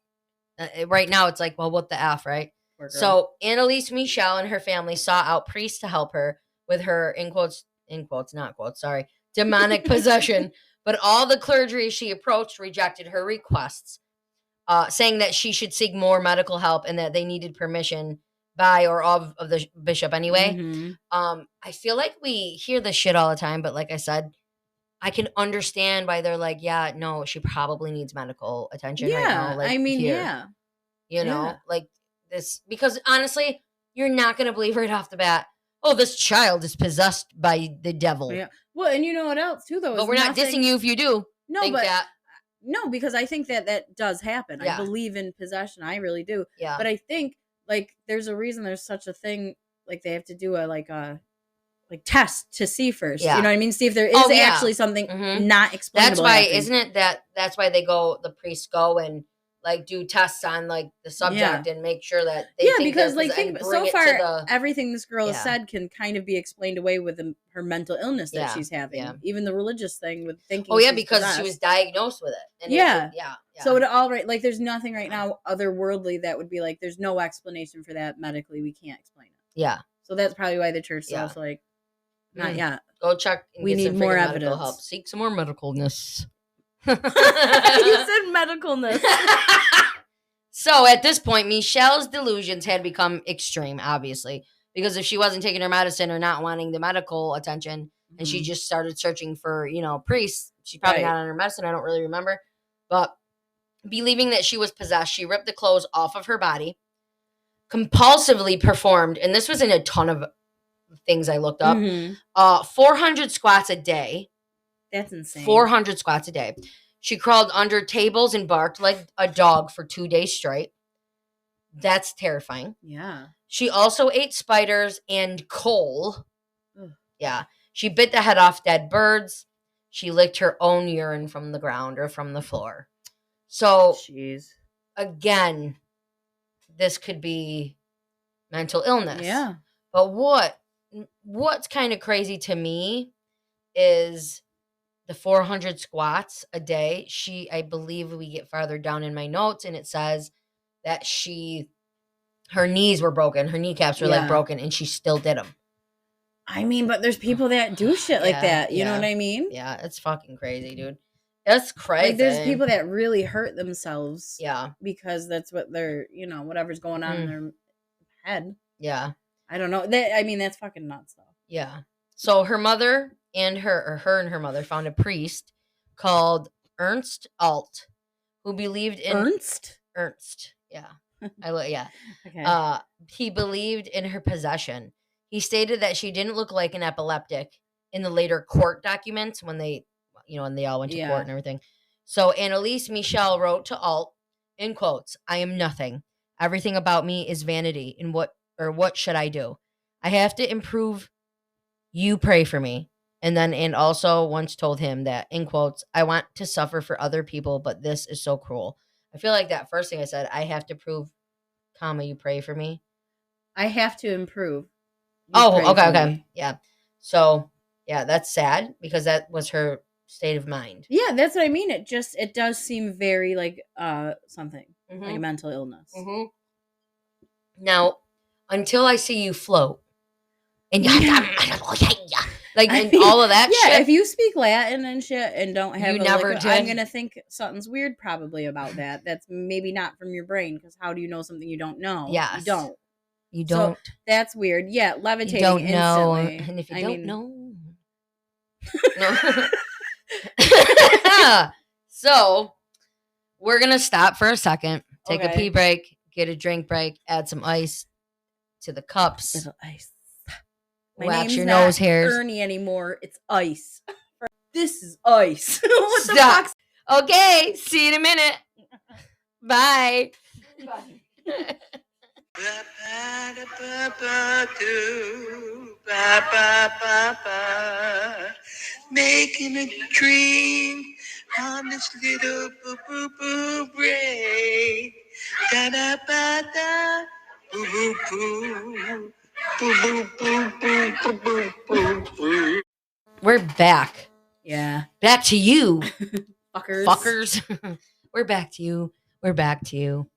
right now it's like, well, what the F, right? So Anneliese Michel and her family sought out priests to help her with her, in quotes, not quotes, sorry, demonic possession. But all the clergy she approached rejected her requests, saying that she should seek more medical help and that they needed permission by or of the bishop anyway. Mm-hmm. I feel like we hear this shit all the time, but like I said, I can understand why they're like, yeah, no, she probably needs medical attention right now. Like, I mean, here. You know, like this, because honestly, you're not going to believe right off the bat, oh, this child is possessed by the devil. Yeah. Well, and you know what else too, though? But we're not dissing you if you do. No, because I think that does happen. Yeah. I believe in possession. I really do. Yeah. But I think like there's a reason there's such a thing. Like they have to do a test to see first. Yeah. You know what I mean? See if there is actually something not explainable. That's why, happening. isn't it that's why the priests go and like do tests on like the subject and make sure that they think because like so far everything this girl has said can kind of be explained away with her mental illness that she's having. Yeah. Even the religious thing with thinking. Oh yeah, because possessed. She was diagnosed with it. And So it all right, like there's nothing right now otherworldly that would be like there's no explanation for that medically. We can't explain it. Yeah. So that's probably why the church is also like not yet. Go check. And we get need some more medical evidence. help. Seek some more medicalness. You said medicalness. So at this point, Michelle's delusions had become extreme, obviously, because if she wasn't taking her medicine or not wanting the medical attention, and she just started searching for, priests, she's probably not on her medicine. I don't really remember, but believing that she was possessed, she ripped the clothes off of her body, compulsively performed, and this was in a ton of things I looked up, 400 squats a day. That's insane. 400 squats a day. She crawled under tables and barked like a dog for 2 days straight. That's terrifying. Yeah. She also ate spiders and coal. Ugh. Yeah. She bit the head off dead birds. She licked her own urine from the ground or from the floor. So, jeez. Again, this could be mental illness. Yeah. But what's kind of crazy to me is the 400 squats a day. I believe we get farther down in my notes, and it says that her knees were broken, her kneecaps were like broken, and she still did them. I mean, but there's people that do shit like that. You know what I mean? Yeah, it's fucking crazy, dude. It's crazy. Like, there's people that really hurt themselves. Yeah. Because that's what they're, whatever's going on in their head. Yeah. I don't know. That's fucking nuts, though. Yeah. So her mother and her mother found a priest called Ernst Alt, who believed in Ernst. Yeah. Yeah. Okay. He believed in her possession. He stated that she didn't look like an epileptic in the later court documents when they all went to court and everything. So Anneliese Michel wrote to Alt, in quotes, "I am nothing. Everything about me is vanity. And what should I do? I have to improve. You pray for me." And also once told him that, in quotes, "I want to suffer for other people, but this is so cruel." I feel like that first thing I said, I have to prove, you pray for me. I have to improve. Okay. Yeah. So, yeah, that's sad because that was her state of mind. Yeah, that's what I mean. It does seem very like something, like a mental illness. Mm-hmm. Now, until I see you float, and all of that shit. Yeah, if you speak Latin and shit and don't have I'm gonna think something's weird probably about that. That's maybe not from your brain, because how do you know something you don't know? Yes. You don't. So that's weird. Yeah, levitating. You don't know, and if you don't know, so we're gonna stop for a second, take a pee break, get a drink break, add some ice to the cups. Little ice. My wax name's your not nose hairs. Ernie anymore. It's ice. This is ice. What Stop. The fuck? Okay, see you in a minute. Bye. Making a dream on this little boo brain. Da da ba da boo boo boo. We're back. Yeah. Back to you. Fuckers. We're back to you. We're back to you.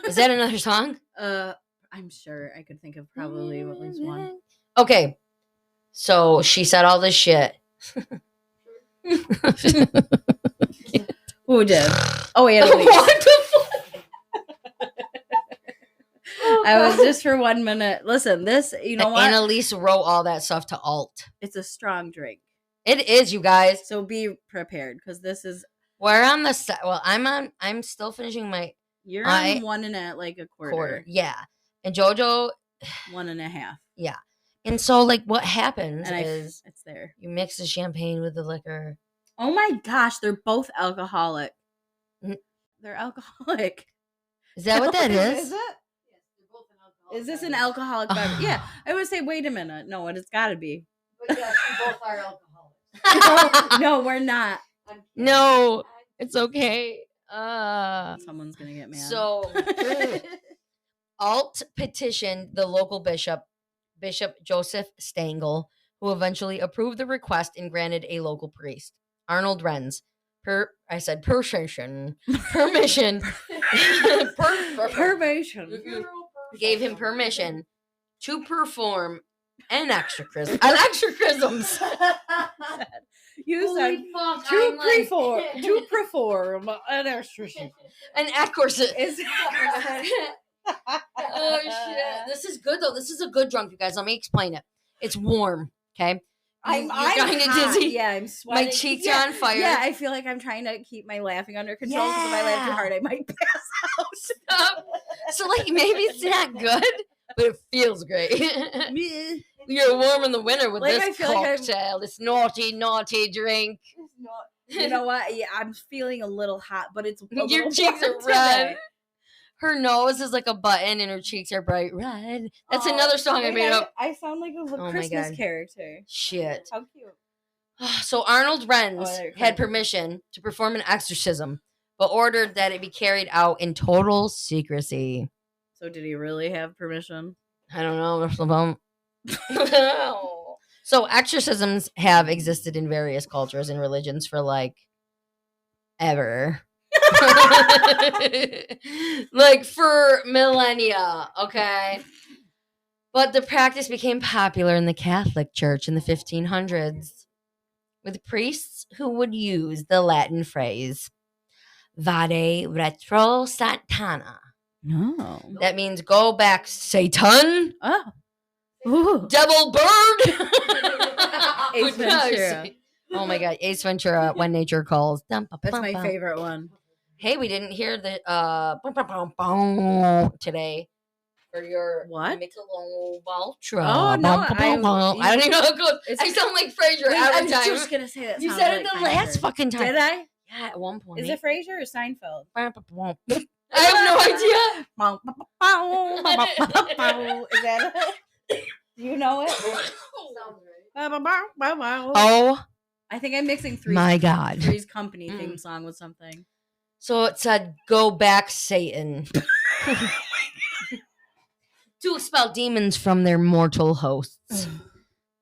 Is that another song? I'm sure I could think of probably at least one. Okay. So she said all this shit. Who did? Oh, Anneliese. What the fuck? I was just for 1 minute. Listen, this, you know what? Anneliese wrote all that stuff to Alt. It's a strong drink. It is, you guys. So be prepared, because this is. We're on the well, I'm still finishing my. You're on one and a quarter. Yeah. And JoJo. 1.5. Yeah. And so, what happens is. It's there. You mix the champagne with the liquor. Oh my gosh, they're both alcoholic. They're alcoholic. Is that what that is? Is it? Yes, they're both an alcoholic. Is this an alcoholic beverage? Yeah. I would say, wait a minute. No, it's got to be. But yes, we both are alcoholics. No, we're not. No, it's okay. Someone's going to get mad. So, Alt petitioned the local Bishop Joseph Stangl, who eventually approved the request and granted a local priest, Arnold Renz, permission. Gave him permission to perform an exorcism. You said to perform an exorcism. An exorcism. Oh shit! This is good though. This is a good drunk, you guys. Let me explain it. It's warm. Okay. I'm kind of dizzy. Yeah, I'm sweating. My cheeks are on fire. Yeah, I feel like I'm trying to keep my laughing under control, because if I laugh too hard, I might pass out. Stop. So maybe it's not good, but it feels great. You're warm in the winter with this cocktail. This naughty drink. You know what? Yeah, I'm feeling a little hot, but it's your cheeks are red. Her nose is like a button and her cheeks are bright red. That's another song I made up. I sound like a Christmas character. Shit. How cute. So Arnold Renz had permission to perform an exorcism, but ordered that it be carried out in total secrecy. So did he really have permission? I don't know. So exorcisms have existed in various cultures and religions for like ever. Like for millennia, okay? But the practice became popular in the Catholic Church in the 1500s with priests who would use the Latin phrase Vade retro Satana. No. That means go back, Satan. Oh. Ooh. Devil bird. Ace Ventura. Oh my God, Ace Ventura, When Nature Calls. That's my favorite one. Hey, we didn't hear the today for your What? Michelob Ultra. Oh, no, I don't even know how it goes. I sound like Frasier every I was time. just gonna say that. You sounded said it like the last Frasier. fucking time. Did I? Yeah, at one point. Is it Frasier or Seinfeld? I have no idea. Is that it? Do you know it? Oh I think I'm mixing my God. Three's Company theme song with something. So it said, "Go back, Satan," to expel demons from their mortal hosts.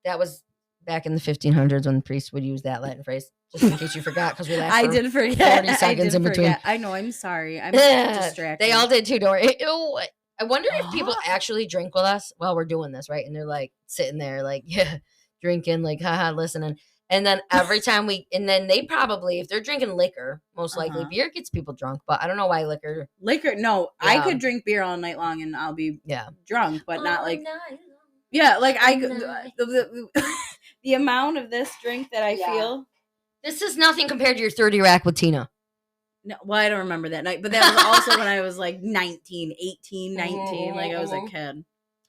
That was back in the 1500s when priests would use that Latin phrase. Just in case you forgot, because we laughed. I did forget. 40 seconds in between. I know. I'm sorry. I'm distracted. They all did too. Don't worry. Ew. I wonder if people actually drink with us while we're doing this, right? And they're like sitting there, like, yeah, drinking, like, haha, listening. And then every time and then they probably, if they're drinking liquor, most likely beer gets people drunk. But I don't know why liquor. No, yeah. I could drink beer all night long and I'll be drunk, but not like. Yeah, like the amount of this drink that I feel. This is nothing compared to your 30 rack with Tina. No, well, I don't remember that night, but that was also when I was like 19, 18, 19, like I was a kid.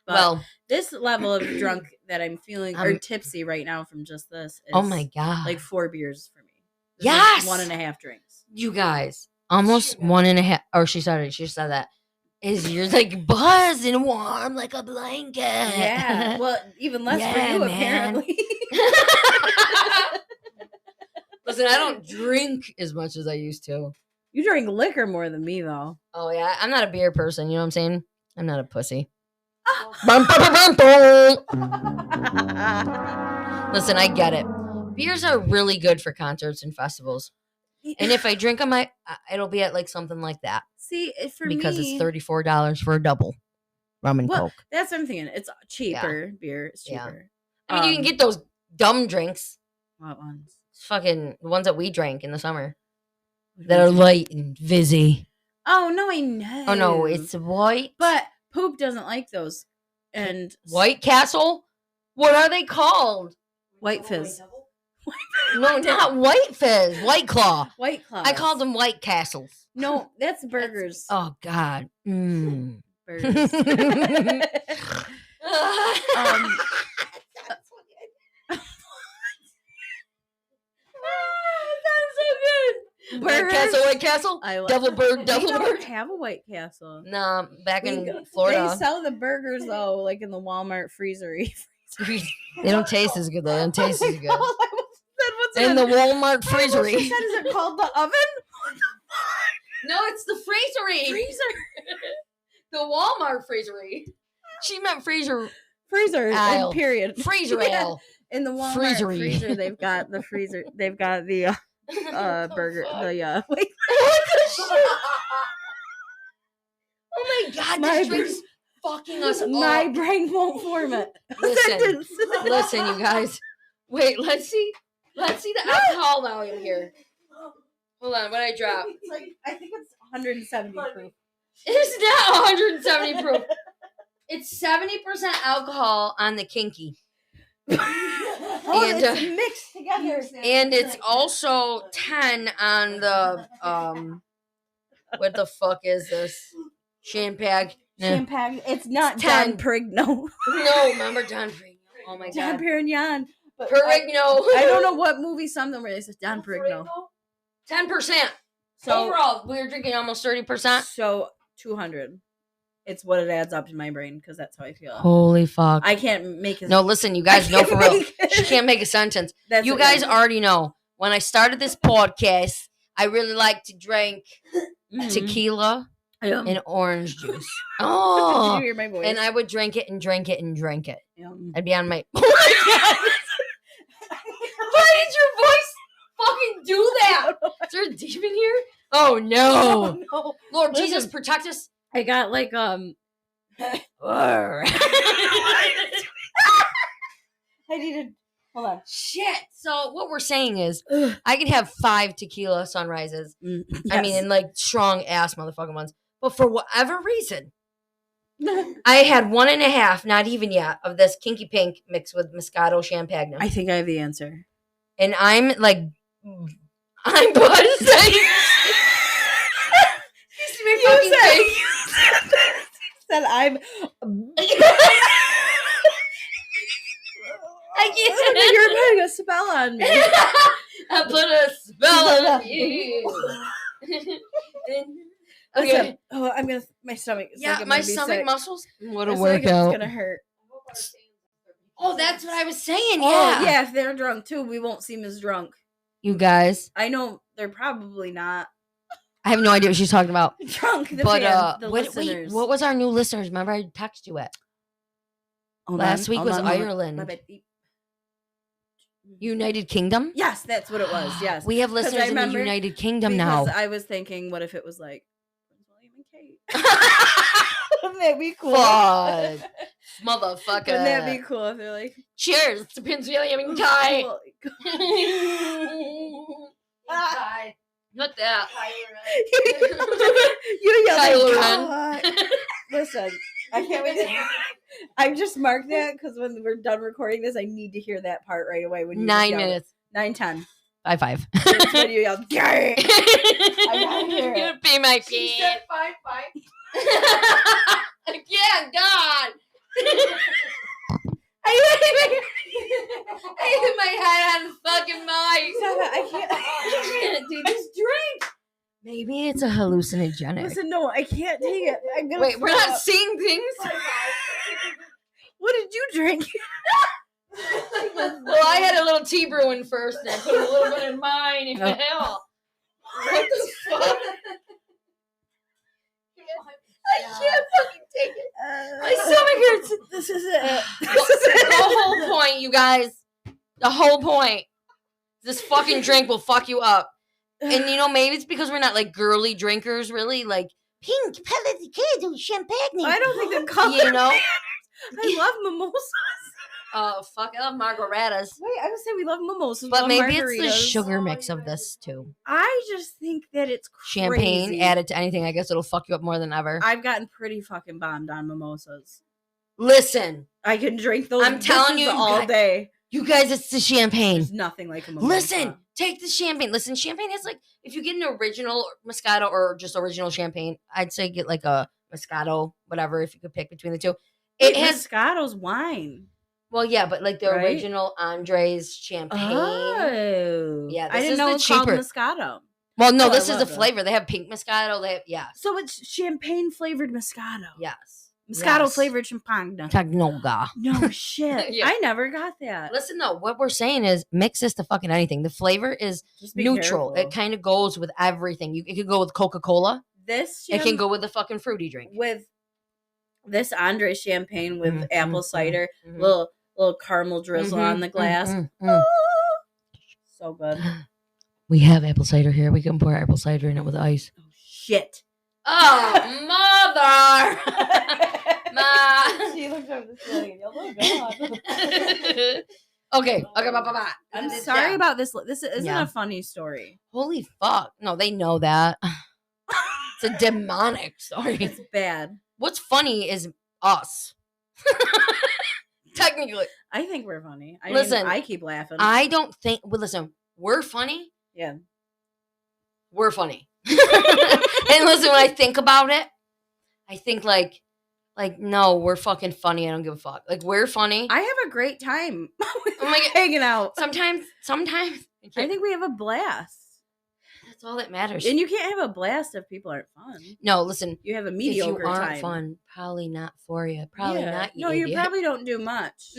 But well, this level of drunk that I'm feeling, or tipsy right now from just this is, oh my God, like 4 beers for me. This yes! 1.5 drinks. You guys, almost 1.5, or she said that. Is you're like buzz and warm like a blanket. Yeah. Well, even less for you, man. Apparently. Listen, I don't drink as much as I used to. You drink liquor more than me, though. Oh, yeah. I'm not a beer person. You know what I'm saying? I'm not a pussy. Listen, I get it. Beers are really good for concerts and festivals. And if I drink them, it'll be at like something like that. See, for because me, it's $34 for a double rum and Coke. That's what I'm thinking. It's cheaper. Beer is cheaper. Yeah. I mean, you can get those dumb drinks. What ones? Fucking the ones that we drank in the summer that are light and fizzy. Oh no, I know. Oh no, it's white. But Poop doesn't like those. And White Castle. What are they called? White Fizz. No, not White Fizz. White Claw. White Claw. I called them White Castles. No, that's burgers. Oh God. Burgers. White Castle. Devil Bird. We don't have a White Castle. Nah, back in Florida. They sell the burgers though, like in the Walmart freezery. They don't taste as good. They don't taste as good. What's in the Walmart freezery. Is it called the oven? No, it's the freezery. The Walmart freezery. She meant freezer. Freezer aisle. Period. Freezer aisle. In the Walmart freezer, they've got the freezer. They've got the burger. The wait. What the shit? Oh my God! This drink's fucking us up. My brain won't form it. Listen, you guys. Wait, let's see the alcohol volume here. Hold on, what I drop? It's like, I think it's 170 proof. It's not 170 proof. It's 70% alcohol on the kinky. And it's mixed together. And it's also 10 on the what the fuck is this? Champagne. Champagne. It's not Don Perignon. No, remember Don Perignon. Oh my God. Don Perignon. Perignon. I don't know what movie something where they said Don Perignon. 10%. So overall, we were drinking almost 30%. So 200. It's what it adds up in my brain because that's how I feel. Holy fuck. I can't make it. No, listen, you guys know for real. She can't make a sentence. You guys already know. When I started this podcast, I really like to drink tequila. and orange juice. Did Oh, you hear my voice? and I would drink it and drink it and drink it. Yum. I'd be on my. Oh my god! Why did your voice fucking do that? Is there a demon here? Oh no! Oh, no. Lord Listen. Jesus, protect us. I got like I needed. Hold on. Shit. So what we're saying is, I could have 5 tequila sunrises. I mean, and like strong ass motherfucking ones. But for whatever reason, I had 1.5, not even yet, of this Kinky Pink mixed with Moscato Champagne. I think I have the answer. And I'm like, I'm buzzing. You said I'm. I can't. You're putting a spell on me. I put a spell on you. Okay. Listen, oh, I'm gonna. My stomach. Is Yeah, like I'm my gonna be stomach sick. muscles. What a It's like workout. it's gonna hurt. Oh, that's what I was saying. Oh, Yeah. yeah. If they're drunk too, we won't seem as drunk. You guys, I know they're probably not I have no idea what she's talking about. drunk. The But fans, the wait, listeners. what was our new listeners? Remember, I texted you it. Hold Last on, week hold was on, hold on. Ireland. My bad. United Kingdom. Yes, that's what it was. Yes, We have 'Cause I listeners in the remember- United Kingdom because now. I was thinking, what if it was like Prince William and Kate? Wouldn't that be cool? Fuck. Motherfucker. Wouldn't that be cool if they're like, Cheers to Prince William and Kai. cool. What that? You yelled Kylo like, Ren. "God." Listen, I can't wait. I just marked that because when we're done recording this, I need to hear that part right away. When you 9 just yelled it. minutes. 9:10. 5. That's when you yelled. "Gay!" I gotta hear it. Be my She kid. said 5. Yeah, God. I hit my head on the fucking mic. Stop it, I can't. I can't do this drink. Maybe it's a hallucinogenic. Listen, no, I can't take it. I'm gonna Wait, we're throw not up. seeing things. What did you drink? Well, I had a little tea brewing first, and I put a little bit in mine. If the hell. What the fuck? I can't fucking take it. My stomach hurts. This is it. The whole point, you guys. The whole point. This fucking drink will fuck you up. And you know, maybe it's because we're not like girly drinkers, really. Like pink, champagne. I don't think they're called. You know? I love mimosas. Oh fuck, I love margaritas. Wait, I would say we love mimosas. we But love maybe it's the margaritas. sugar mix of this too. I just think that it's crazy. Champagne added to anything, I guess it'll fuck you up more than ever. I've gotten pretty fucking bombed on mimosas. Listen, I can drink those. I'm telling bitches you, all guys- day. you guys, it's the champagne. There's nothing like a mimosa. Listen, take the champagne. Listen, champagne has like, if you get an original Moscato or just original champagne, I'd say get like a Moscato, whatever, if you could pick between the two. It has, Moscato's wine. well, yeah, but like the Right? original Andres champagne. Oh, Yeah, I this didn't is know the it was called cheaper- Moscato. Well, no, Oh, I this is the love it. flavor. They have pink Moscato. They have, yeah. So it's champagne flavored Moscato. Yes. Moscato Yes. flavored champagne. Tagnoga. No shit. Yeah. I never got that. Listen, though, what we're saying is mix this to fucking anything. The flavor is Just be neutral. careful. It kind of goes with everything. It could go with Coca-Cola. This It can go with the fucking fruity drink. with this Andre champagne with Mhm, apple mhm, cider, mhm. little caramel drizzle on the glass. Mm. So good. We have apple cider here. We can pour apple cider in it with ice. Oh shit. Oh, mother! Ma. She looked over the ceiling and yelled, "Oh god." Okay. Bye. I'm sorry about this. This isn't Yeah. a funny story. Holy fuck. No, they know that. It's a demonic story. It's bad. What's funny is us. Technically. I think we're funny. I Listen, mean, I keep laughing. I don't think, well, listen, we're funny. yeah. We're funny. And listen, when I think about it, I think like, no, we're fucking funny. I don't give a fuck. Like, we're funny. I have a great time Oh my God. hanging out. Sometimes, I think we have a blast. that's all that matters. And you can't have a blast if people aren't fun. No, listen, You have a if mediocre you aren't time. fun, probably not for you. Probably Yeah. not. No, you probably don't do much.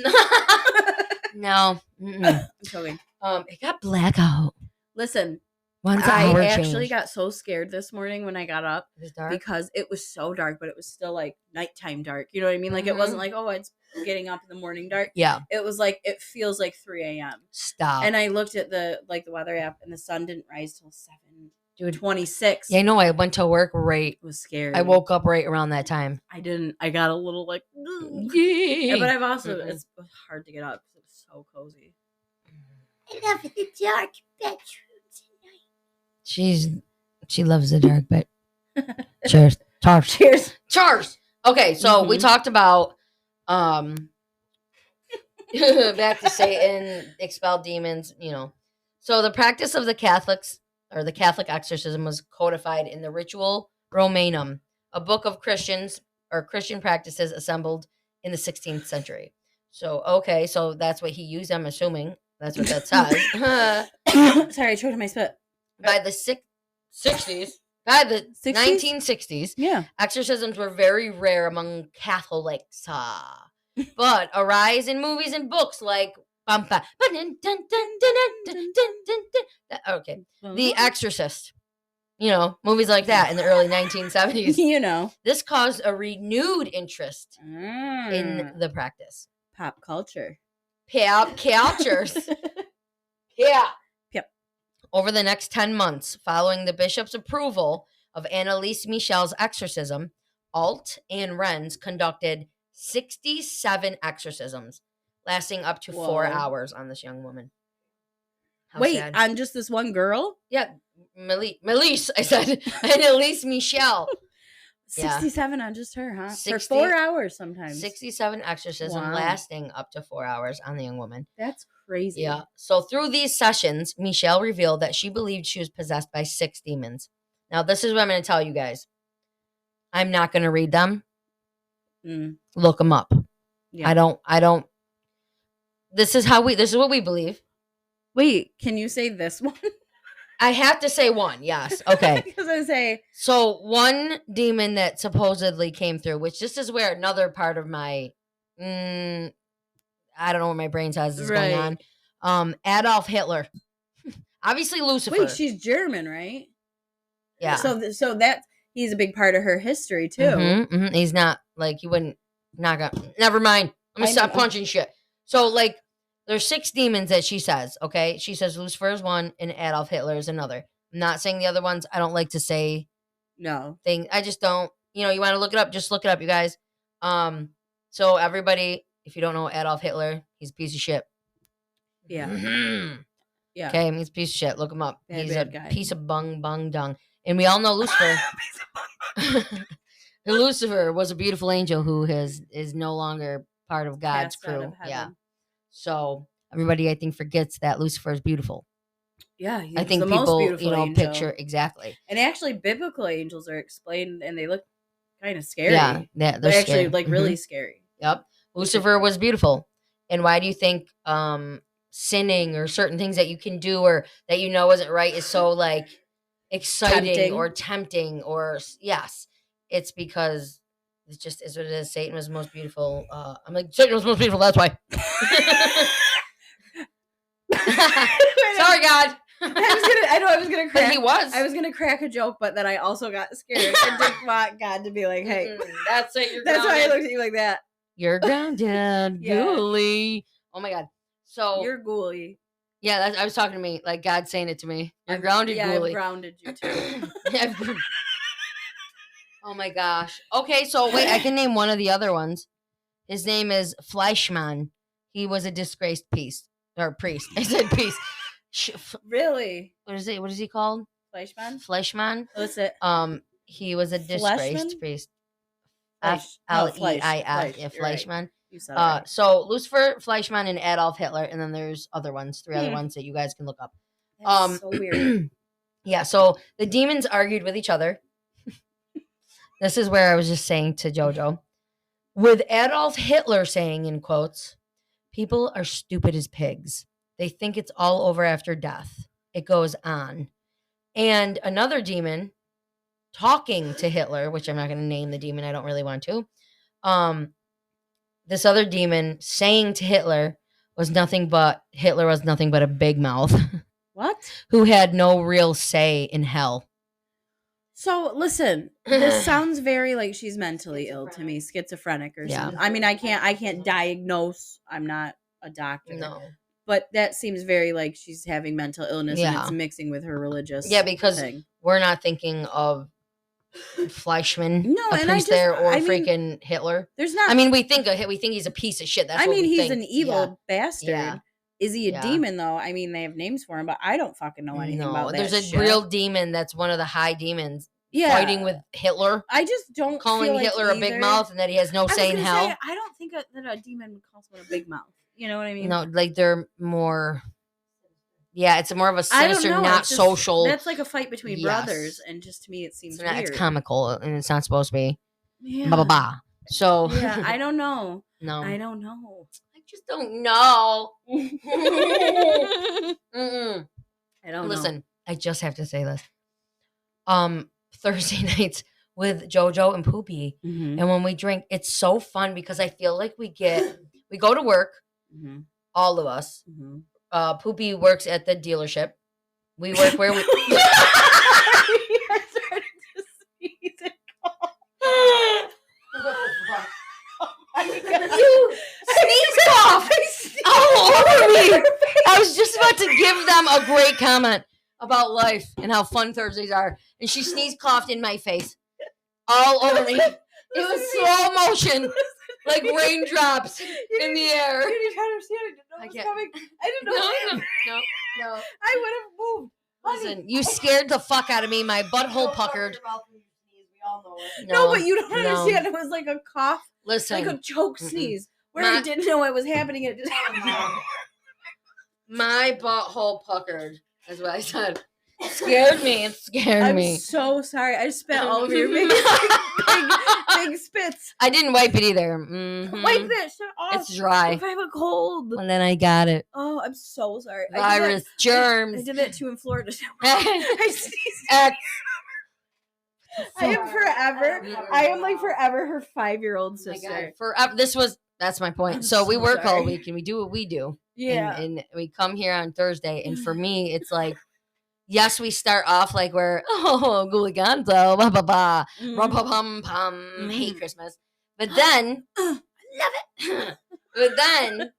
No. Mm-mm. I'm joking. It got blackout. Listen, 1 I hour actually change. got so scared this morning when I got up It was dark. because it was so dark, but it was still like nighttime dark. You know what I mean? Like it wasn't like, oh, it's getting up in the morning dark. Yeah. It was like it feels like 3 a.m. Stop. And I looked at the weather app, and the sun didn't rise till 7:26. Yeah, I know. I went to work right. It was scary. I woke up right around that time. I didn't. I got a little like, Yeah. but I've also it's hard to get up because it was so cozy. I love the dark bedrooms at night. She loves the dark, but cheers. Cheers. Okay, so we talked about back to Satan, expel demons, So the practice of the Catholics, or the Catholic exorcism, was codified in the Ritual Romanum, a book of Christian practices assembled in the 16th century. So that's what he used, I'm assuming. That's what that says. Sorry, I choked on my spit. By the 60s, by the 60s? 1960s, Yeah. exorcisms were very rare among Catholics. But a rise in movies and books like The Exorcist, movies like that in the early 1970s. This caused a renewed interest in the practice. Pop culture. Pop cultures. Yeah. Yep. Over the next 10 months, following the bishop's approval of Anneliese Michel's exorcism, Alt and Renz conducted 67 exorcisms, lasting up to 4 hours on this young woman. Wait, sad. On just this one girl? Yeah, Melise, I said. Anneliese Michel. 67 on just her, huh? For 4 hours sometimes. 67 exorcisms lasting up to 4 hours on the young woman. That's crazy. Yeah. So through these sessions, Michel revealed that she believed she was possessed by 6 demons. Now, this is what I'm going to tell you guys. I'm not going to read them. Look them up. Yeah. I don't. This is what we believe. Wait, can you say this one? I have to say one, yes. Okay. Because I say. So one demon that supposedly came through, which this is where another part of my, I don't know what my brain says is going on. Adolf Hitler. Obviously Lucifer. Wait, she's German, right? Yeah. So that he's a big part of her history too. Mm-hmm, mm-hmm. He's not like you wouldn't knock up. Never mind. Let me stop punching shit. So like there's 6 demons that she says. Okay, she says Lucifer is one and Adolf Hitler is another. I'm not saying the other ones. I don't like to say thing. I just don't. You want to look it up? Just look it up, you guys. So everybody, if you don't know Adolf Hitler, he's a piece of shit. Yeah. Mm-hmm. Yeah. Okay, he's a piece of shit. Look him up. He's a guy. Piece of bung dung. And we all know Lucifer. Lucifer was a beautiful angel who is no longer part of God's crew. Yeah. So everybody, I think, forgets that Lucifer is beautiful. Yeah, I think the people, most beautiful angel. picture exactly. And actually, biblical angels are explained, and they look kind of scary. Yeah, they're actually scary. really scary. Yep. Lucifer was beautiful. And why do you think sinning or certain things that you can do or that isn't right is so like exciting or tempting or yes, it's because it just is what it is. Satan was the most beautiful. I'm like, Satan was the most beautiful. That's why. Sorry, God. I was gonna crack. But he was. I was gonna crack a joke, but then I also got scared and didn't want God to be like, "Hey, that's it." You're that's grounded. why I looked at you like that. You're grounded, ghouly. Oh my God. So you're ghouly. Yeah, I was talking to me, like God saying it to me. You're grounded, ghouly. I've grounded you too. Oh my gosh. Okay, so wait, I can name one of the other ones. His name is Fleischmann. He was a disgraced priest. I said priest. Really? What is it? What is he called? Fleischmann. What's it? He was a disgraced priest. Fleischmann. Fleischmann. Right. So Lucifer, Fleischmann, and Adolf Hitler, and then there's other ones, 3 other ones that you guys can look up. That's so weird. Yeah. So the demons argued with each other. This is where I was just saying to JoJo, with Adolf Hitler saying in quotes, "People are stupid as pigs. They think it's all over after death. It goes on." And another demon talking to Hitler, which I'm not going to name the demon. I don't really want to. This other demon saying to Hitler was nothing but a big mouth. What? who had no real say in hell. So listen, this sounds very like she's mentally ill to me, schizophrenic or something. I mean, I can't diagnose. I'm not a doctor. No. But that seems very like she's having mental illness and it's mixing with her religious because thing. We're not thinking of Fleischmann, no, a and priest there, or freaking Hitler. There's not. I mean, we think he's a piece of shit. That's what we he's think. an evil bastard. Yeah. Is he a demon though? I mean, they have names for him, but I don't fucking know anything about that. There's a real demon that's one of the high demons. Fighting with Hitler. I just don't calling Hitler a big mouth and that he has no say in hell. I don't think that a demon would call someone a big mouth. You know what I mean? No, like they're more. Yeah, it's more of a sinister, not just, social. That's like a fight between brothers, and just to me, it seems weird. It's comical, and it's not supposed to be. Yeah. Blah blah blah. So yeah, I don't know. No, I don't know. I just don't know. I don't Listen, I just have to say this. Thursday nights with JoJo and Poopy, and when we drink, it's so fun because I feel like we go to work, all of us. Poopy works at the dealership. We work where we. I started to sneeze and cough. You sneeze cough all over me. I was just about to give them a great comment about life and how fun Thursdays are, and she sneezed, coughed in my face, all over me. It was slow motion, like raindrops in the air. You can't understand. I didn't know it was coming. I didn't know. No. I would have moved. Listen, you scared the fuck out of me. My butthole puckered. No, but you don't understand. It was like a cough. Listen, like a choke sneeze, where I didn't know it was happening. It just happened. My butthole puckered. That's what I said. It scared me. It scared me. I'm so sorry. I spit all over your big spits. I didn't wipe it either. Wipe that shit off. It's dry. If I have a cold. And then I got it. Oh, I'm so sorry. Virus, germs. I did that too in Florida. I sneezed. I am forever. I am like forever her 5-year-old sister. Forever. That's my point. So we work all week and we do what we do. Yeah. And we come here on Thursday. And for me, it's like, yes, we start off like we're, Guliganzo, blah, blah, blah, rum, pum, hate Christmas. But then, love it. But then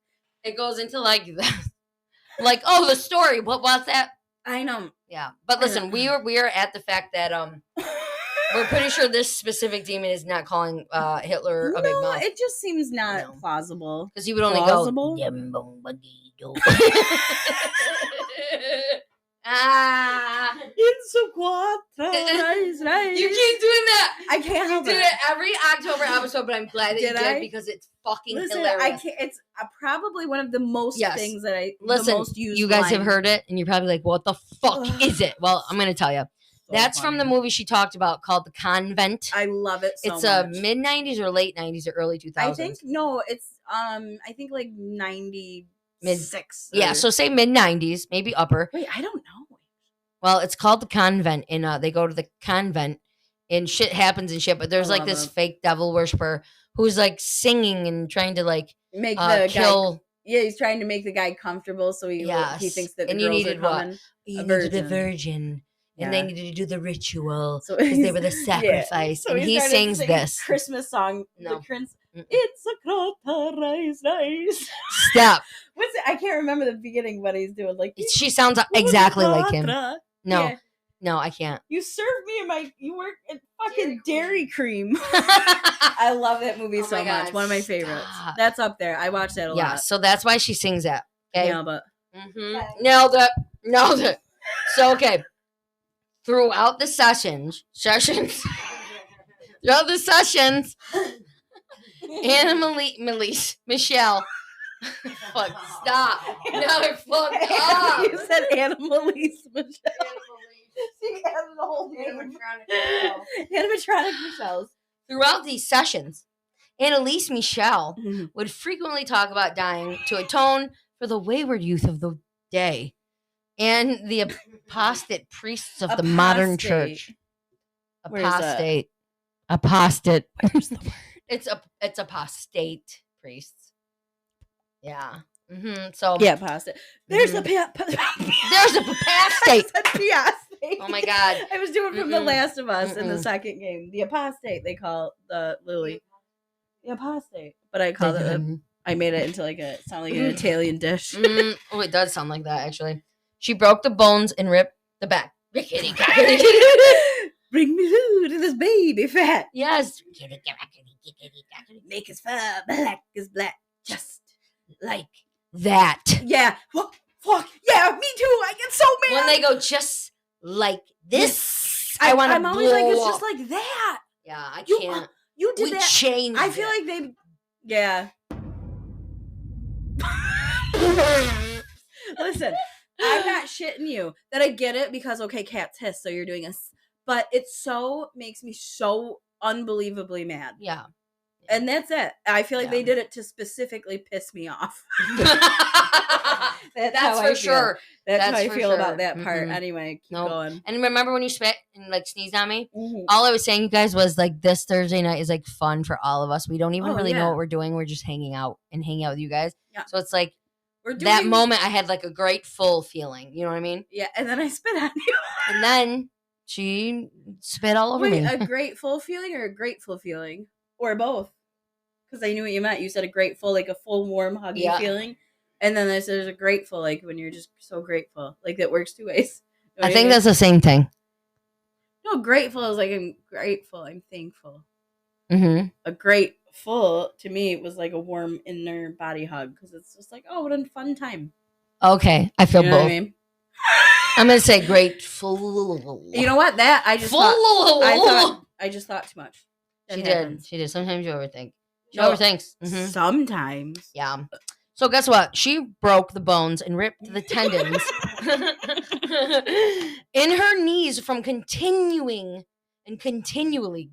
it goes into like, the story. What was that? I know. Yeah. But listen, we are at the fact that, we're pretty sure this specific demon is not calling Hitler a big mouth. No, it just seems not plausible. Because he would only plausible? go. It's a quattro. You keep doing that. I can't help it. You do it every October episode, but I'm glad that you did because it's fucking hilarious. I can't. It's probably one of the most things that I listen. The most used you guys line. have heard it, and you're probably like, "What the fuck is it?" Well, I'm gonna tell you. That's funny. From the movie she talked about called The Convent. I love it so much. It's a mid 90s or late 90s or early 2000s. I think it's I think like 96. Yeah, so say mid 90s, maybe upper. Wait, I don't know. Well, it's called The Convent, and they go to the convent, and shit happens and shit. But there's like this fake devil worshiper who's like singing and trying to like make the kill. Guy, yeah, he's trying to make the guy comfortable, so he thinks that the girls are coming. You needed a virgin. And they needed to do the ritual because they were the sacrifice. So and he sings this Christmas song. No. The Prince. It's a crota nice. Stop. What's it? I can't remember the beginning what he's doing. Like she sounds exactly like him. No, I can't. You served me you work at fucking Dairy Cream. I love that movie so much. One of my favorites. That's up there. I watch that a lot. Yeah, so that's why she sings that. Okay. Yeah, but nailed it. So okay. Throughout the sessions, Anneliese Michel. Fuck, stop. No, fuck up. You said Anneliese Michel. She added a whole name. Animatronic Michels. Throughout these sessions, Anneliese Michel would frequently talk about dying to atone for the wayward youth of the day and the apostate priests of the modern church. Apostate. Apostate. Where's the word? It's apostate priests. Yeah. So yeah, pasta. There's a there's a I apostate. said apostate. Oh my God. I was doing from The Last of Us in the Mm-mm. second game. The apostate they call the Lily. The apostate, but I called it. I made it into like it sound like an Italian dish. Oh, it does sound like that actually. She broke the bones and ripped the back. Bring me food to this baby fat. Yes. Make his fur black as black, just like that. yeah. Fuck yeah, me too. I get so mad When they go just like this. I want to. I'm always like it's just like that. Yeah, I You- can't. You did We that. changed. I feel like they. Yeah. Listen, I'm not shitting you. That I get it because okay, cats hiss, so you're doing this, but it so makes me so unbelievably mad. Yeah. And that's it. I feel like Yeah. they did it to specifically piss me off. That's how for I feel. sure. That's how That's I for feel sure. about that part. Mhm. Anyway, keep Nope. going. And remember when you spit and like sneezed on me? Mhm. All I was saying, you guys, was like this Thursday night is like fun for all of us. We don't even Oh, really know yeah. what we're doing. We're just hanging out with you guys. Yeah. So it's like We're doing that moment I had like a grateful feeling. You know what I mean? Yeah, and then I spit on you. And then she spit all over Wait, me. a grateful feeling or a grateful feeling? Or both? Because I knew what you meant. You said a grateful, like a full, warm, huggy Yeah. feeling. And then there's a grateful, like when you're just so grateful. Like that works two ways. You know I what think mean? that's the same thing. No, grateful is like I'm grateful, I'm thankful. Mm-hmm. A grateful to me was like a warm inner body hug because it's just like, oh, what a fun time. Okay, I feel You know both. what I mean? I'm gonna say grateful. You know what? That I just thought too much. She That did. happens. She did. Sometimes you overthink. She No, overthinks. Mhm. Sometimes. Yeah. So guess what? She broke the bones and ripped the tendons in her knees from continually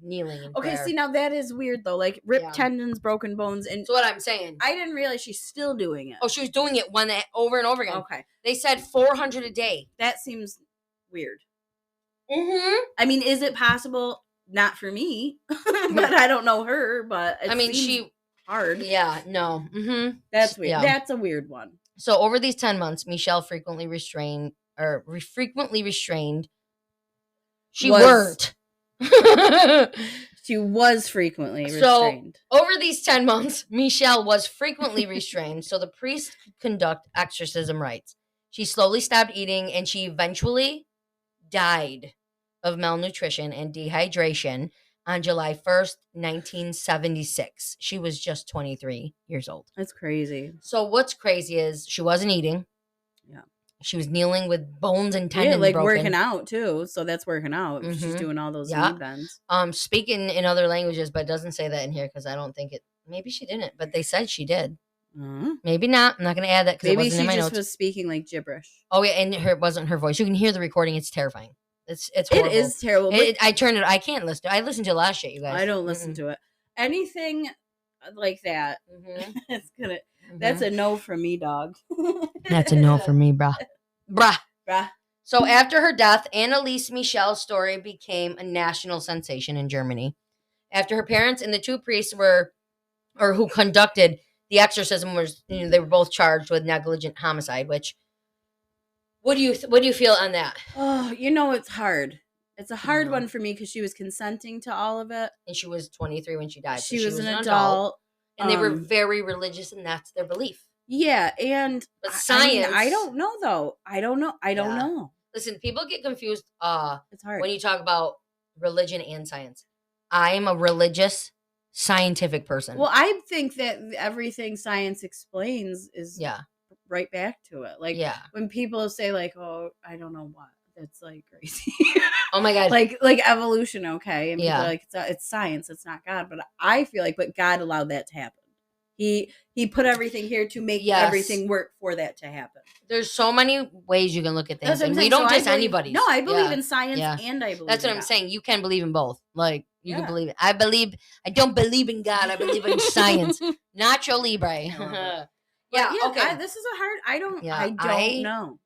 kneeling in Okay, prayer. see now that is weird though. Like ripped Yeah. tendons, broken bones, and That's what I'm saying. I didn't realize she's still doing it. Oh, she was doing it over and over again. Okay, They said 400 a day. that seems weird. Mm-hmm. I mean, is it possible? Not for me, but I don't know her. But it I mean, seems hard. Yeah, no. Mm-hmm. That's weird. Yeah. That's a weird one. So over these 10 months, Michelle frequently restrained. She Was- weren't. She was frequently So- restrained. Over these 10 months, Michelle was frequently restrained so the priest could conduct exorcism rites. She slowly stopped eating and she eventually died of malnutrition and dehydration on July 1st, 1976. She was just 23 years old. That's crazy. So what's crazy is she wasn't eating. Yeah. She was kneeling with bones and tendons Yeah, like broken. working out too. So that's working out. She's Mhm. doing all those Yeah. knee bends. Speaking in other languages, but it doesn't say that in here because I don't think it. Maybe she didn't, but they said she did. Maybe not. I'm not going to add that because it Maybe wasn't she in my just notes. was speaking like gibberish. Oh yeah, and it wasn't her voice. You can hear the recording. It's terrifying. It's It horrible. is terrible. But I turned it. I can't listen. I listened to a lot of shit, you guys. I don't listen to it. Anything like that, Mm-hmm. it's gonna. That's a no from me, dog. That's a no for me, bruh. Bruh. Bruh. So after her death, Anneliese Michel's story became a national sensation in Germany. After her parents and the two priests who conducted the exorcism they were both charged with negligent homicide. Which, what do you feel on that? Oh, it's hard. It's a hard No. one for me because she was consenting to all of it. And she was 23 when she died. So She was an adult. and they were very religious, and that's their belief. Yeah, and But I mean, science, I don't know though. I don't know. I don't Yeah. know. Listen, people get confused. It's hard. When you talk about religion and science, I am a religious, scientific person. Well, I think that everything science explains is yeah, right back to it. Like yeah. when people say like, "Oh, I don't know what," that's like crazy. Oh my god, like evolution, okay? And people Yeah. are like, it's science, it's not God. But I feel like, but God allowed that to happen. He put everything here to make Yes. everything work for that to happen. there's so many ways you can look at things, That's what I'm and we saying. don't So I diss believe- anybody. No, I believe Yeah. in science Yeah. and I believe. That's what in I'm God. saying. You can believe in both. Like you Yeah. can believe it. I don't believe in God. I believe in science. Nacho Libre. But yeah. Okay. this is a hard. I don't I- know.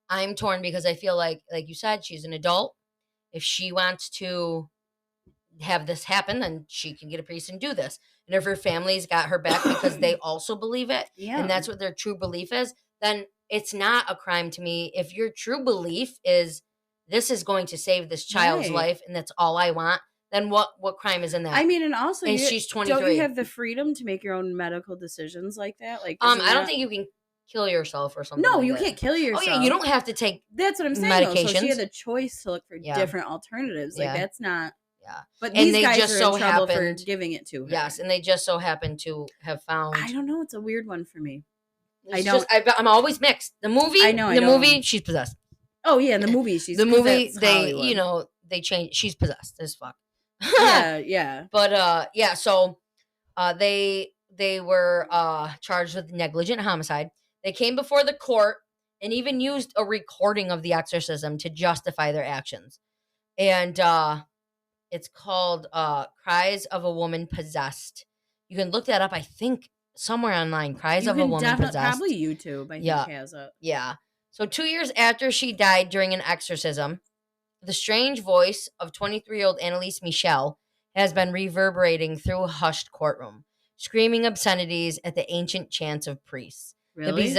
I'm torn because I feel like you said, she's an adult. If she wants to have this happen, then she can get a priest and do this. And if her family's got her back because they also believe it, and that's what their true belief is, then it's not a crime to me. If your true belief is this is going to save this child's life and that's all I want, then what crime is in that? I mean, and also, and she's 23. Don't you have the freedom to make your own medical decisions like that? Like, I don't think you can kill yourself or something. No, like you that. can't kill yourself. Oh yeah, you don't have to take. That's what I'm saying. Medications. Though. So she had the choice to look for different alternatives. Like that's not. Yeah, but and these they guys just are so in trouble happened for giving it to her. Yes, and they just so happened to have found. I don't know. It's a weird one for me. I'm always mixed. The movie, movie, she's possessed. Oh yeah, in the movie, she's the movie. They, Hollywood. they changed. She's possessed as fuck. yeah. But yeah, so they were charged with negligent homicide. They came before the court and even used a recording of the exorcism to justify their actions. And it's called Cries of a Woman Possessed. You can look that up, I think, somewhere online. Cries of a Woman Possessed. Probably YouTube, I think has it. Yeah. So 2 years after she died during an exorcism, the strange voice of 23-year-old Anneliese Michel has been reverberating through a hushed courtroom, screaming obscenities at the ancient chants of priests. Really?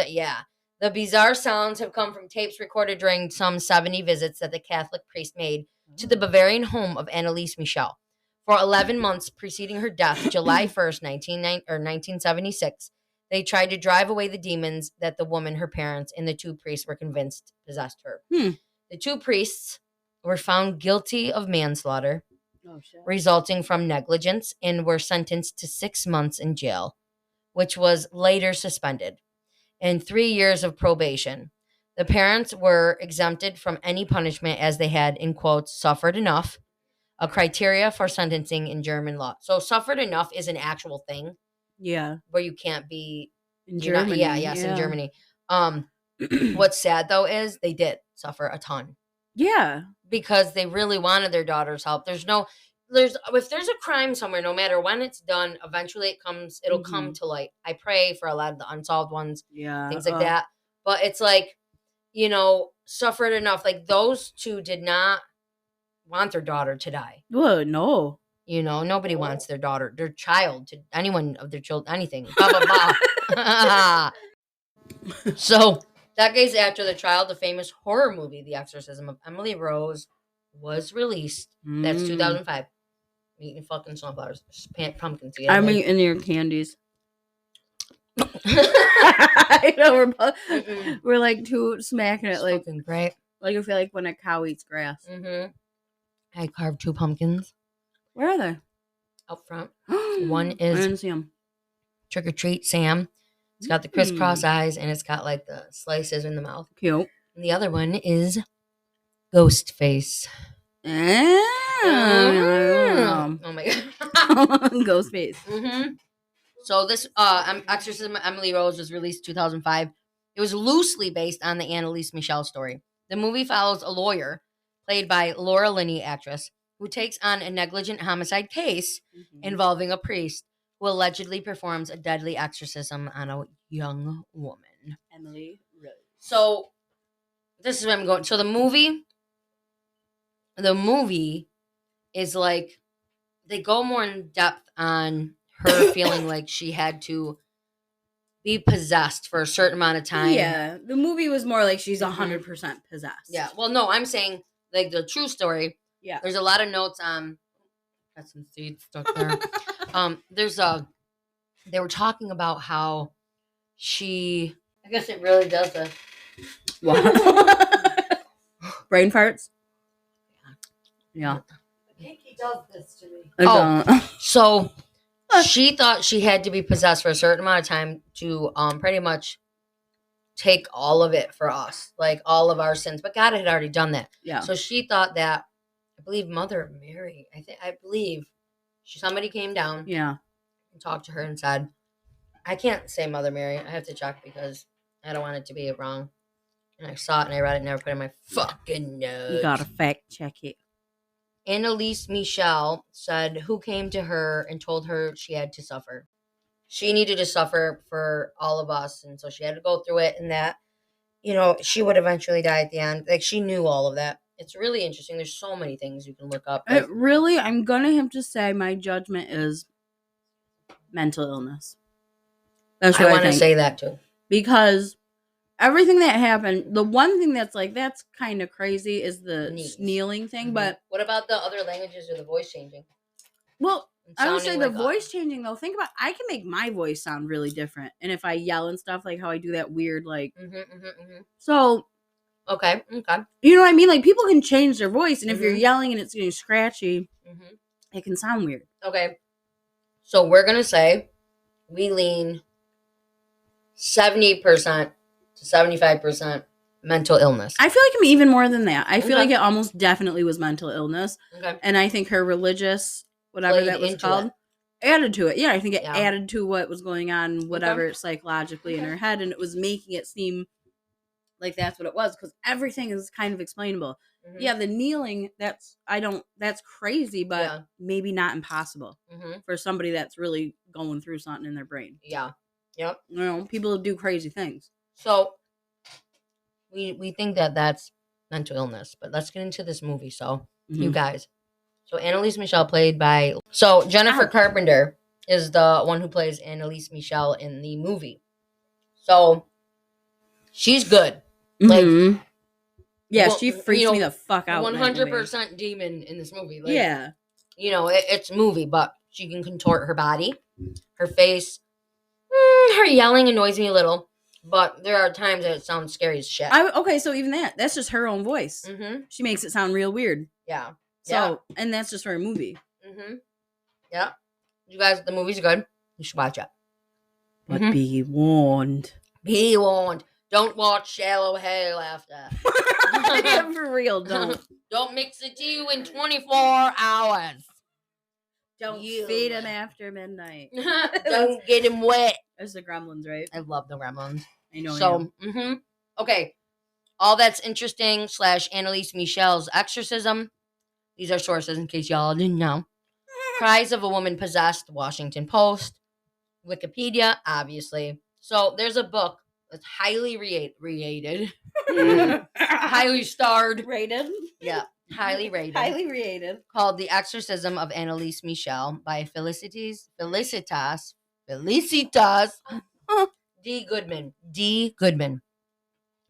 The bizarre sounds have come from tapes recorded during some 70 visits that the Catholic priest made to the Bavarian home of Anneliese Michel. For 11 months preceding her death, July 1st, 1976, they tried to drive away the demons that the woman, her parents, and the two priests were convinced possessed her. The two priests were found guilty of manslaughter, resulting from negligence, and were sentenced to 6 months in jail, which was later suspended, and 3 years of probation. The parents were exempted from any punishment as they had, in quotes, suffered enough, a criteria for sentencing in German law. So suffered enough is an actual thing. Yeah. Where you can't be in Germany. In Germany. What's sad though is they did suffer a ton. Yeah. Because they really wanted their daughter's help. If there's a crime somewhere, no matter when it's done, eventually it'll come to light. I pray for a lot of the unsolved ones. Yeah. Things like that. But it's like, suffered enough. Like those two did not want their daughter to die. Well, no. Nobody wants their daughter, their child, to anyone of their children, anything. Blah, blah, blah. So, decades after the trial, the famous horror movie, The Exorcism of Emily Rose, was released. That's 2005. I'm eating fucking sunflowers. Pumpkins. I'm eating your candies. I know we're like two smacking it like fucking great. Like I feel like when a cow eats grass. I carved 2 pumpkins. Where are they? Out front. One is I didn't see them. Trick or Treat Sam. It's got the crisscross eyes and it's got like the slices in the mouth. Cute. And the other one is Ghost Face. Oh my god. Ghost Face. So this Exorcism of Emily Rose was released in 2005. It was loosely based on the Anneliese Michel story. The movie follows a lawyer, played by Laura Linney, actress, who takes on a negligent homicide case involving a priest who allegedly performs a deadly exorcism on a young woman. Emily Rose. So this is where I'm going. So the movie is like, they go more in depth on her feeling like she had to be possessed for a certain amount of time. Yeah, the movie was more like she's 100% possessed. Yeah, well, no, I'm saying like the true story. Yeah, there's a lot of notes on. Got some seeds stuck there. They were talking about how she. I guess it really does this. What? Brain farts. Yeah. I think he does this to me. So she thought she had to be possessed for a certain amount of time to pretty much take all of it for us, like all of our sins. But God had already done that. Yeah. So she thought that, I believe Mother Mary, I believe somebody came down. Yeah. And talked to her and said, I can't say Mother Mary. I have to check because I don't want it to be wrong. And I saw it and I read it and never put it in my fucking notes. You gotta fact check it. Anneliese Michel said who came to her and told her she had to suffer. She needed to suffer for all of us, and so she had to go through it, and that, she would eventually die at the end. Like, she knew all of that, It's really interesting. There's so many things you can look up. I'm gonna have to say my judgment is mental illness. That's what I I want to think. say that too. Because everything that happened, the one thing that's like, that's kind of crazy is the kneeling thing. Mm-hmm. But what about the other languages or the voice changing? Well, I would say the voice changing, though. Think about, I can make my voice sound really different. And if I yell and stuff, like how I do that weird, like, so. Okay. You know what I mean? Like, people can change their voice. And if you're yelling and it's getting scratchy, it can sound weird. Okay. So we're going to say we lean 70% to 75% mental illness. I feel like I'm even more than that. I feel like it almost definitely was mental illness. Okay. And I think her religious, whatever that was called, added to it. Yeah, I think it added to what was going on, whatever, psychologically in her head. And it was making it seem like that's what it was. Because everything is kind of explainable. Mm-hmm. Yeah, the kneeling, that's crazy, but maybe not impossible for somebody that's really going through something in their brain. Yeah. Yep. You know, people do crazy things. So we think that that's mental illness, but let's get into this movie. So you guys, so Anneliese Michel played by, so Jennifer Carpenter is the one who plays Anneliese Michel in the movie. So she's good. Like, yeah, she freaks me the fuck out. 100% demon in this movie. Like, yeah, you know, it's a movie, but she can contort her body, her face. Her yelling annoys me a little, but there are times that it sounds scary as shit. Okay, so even that's just her own voice. Mm-hmm. She makes it sound real weird. Yeah. So, and that's just for a movie. Mm-hmm. Yeah. You guys, the movie's good. You should watch it. But be warned. Be warned. Don't watch Shallow Hell after. Yeah, for real, don't. Don't mix it to you in 24 hours. Don't feed him after midnight. Don't get him wet. That's the Gremlins, right? I love the Gremlins. I know. So, okay. All That's Interesting / Anneliese Michel's Exorcism. These are sources in case y'all didn't know. Cries of a Woman Possessed, Washington Post. Wikipedia, obviously. So there's a book that's highly rated. Highly starred. Rated? Yeah. Highly rated. Highly rated. Called The Exorcism of Anneliese Michel by Felicitas D. Goodman.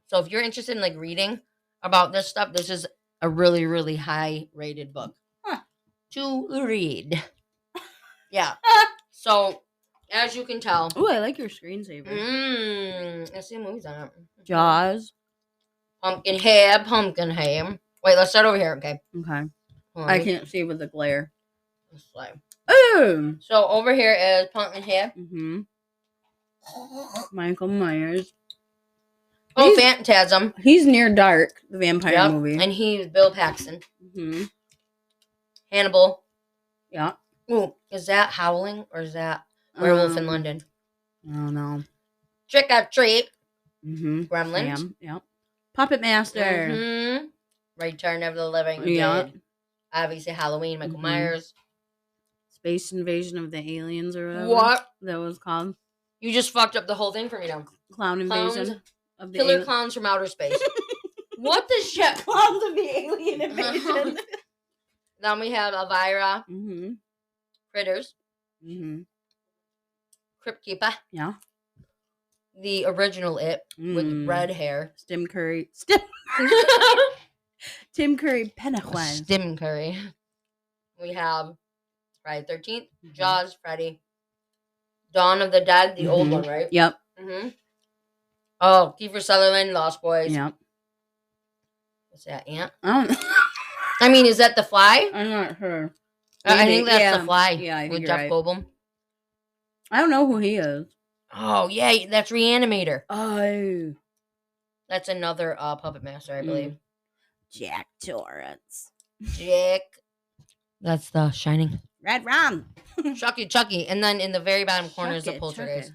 So if you're interested in like reading about this stuff, this is a really, really high rated book to read. Yeah. So as you can tell. Oh, I like your screensaver. Let's see what movies on it. Jaws. Pumpkinhead. Wait, let's start over here, okay? Okay. I can't see with the glare. Oh! So over here is Pumpkinhead. Mm-hmm. Michael Myers. Oh, Phantasm. He's Near Dark, the vampire movie. And he's Bill Paxton. Mm-hmm. Hannibal. Yeah. Ooh, is that Howling or is that Werewolf in London? I don't know. Trick or Treat. Mm-hmm. Gremlins. Yep. Puppet Master. Mm-hmm. Return of the Living Dead. Obviously Halloween, Michael Myers. Space Invasion of the Aliens or whatever. What? That was called. You just fucked up the whole thing for me now. Clown Invasion. Of the Killer Clowns from Outer Space. What the shit? Clowns of the Alien Invasion. Then we have Elvira. Mm-hmm. Critters. Mm-hmm. Crypt Keeper. Yeah. The original It with red hair. Tim Curry Pennequin. Tim Curry. We have Friday the 13th, Jaws, Freddy. Dawn of the Dead, the old one, right? Yep. Mm-hmm. Oh, Kiefer Sutherland, Lost Boys. Yep. What's that, Ant? I mean, is that The Fly? I'm not sure. I think that's The Fly. Yeah, I think with you're Jeff right. Goldblum. I don't know who he is. Oh, yeah, that's Reanimator. Oh. That's another Puppet Master, I believe. Jack Torrance. Jack. That's The Shining. Red Rum. Chucky. And then in the very bottom corner is the Poltergeist.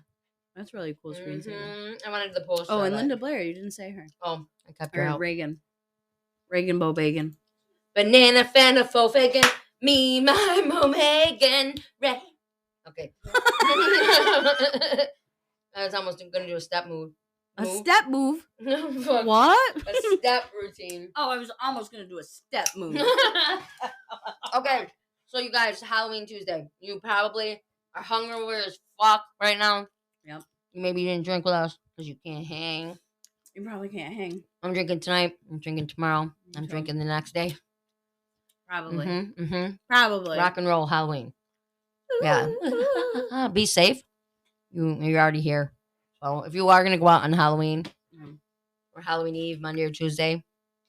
That's really cool screensaver. I wanted the poster. Oh, and Linda Blair. You didn't say her. Oh, I kept her out. Reagan Bo Bacon. Banana Fanta Fo Fagan. Me, my Mo Megan. Okay. I was almost going to do a step move. A step move? What? What? A step routine. Oh, I was almost going to do a step move. Okay, so you guys, Halloween Tuesday. You probably are hungover as fuck right now. Yep. You maybe didn't drink with us because you can't hang. You probably can't hang. I'm drinking tonight. I'm drinking tomorrow. I'm drinking the next day. Probably. Probably. Rock and roll Halloween. Yeah. Be safe. You're already here. So if you are going to go out on Halloween or Halloween Eve, Monday or Tuesday,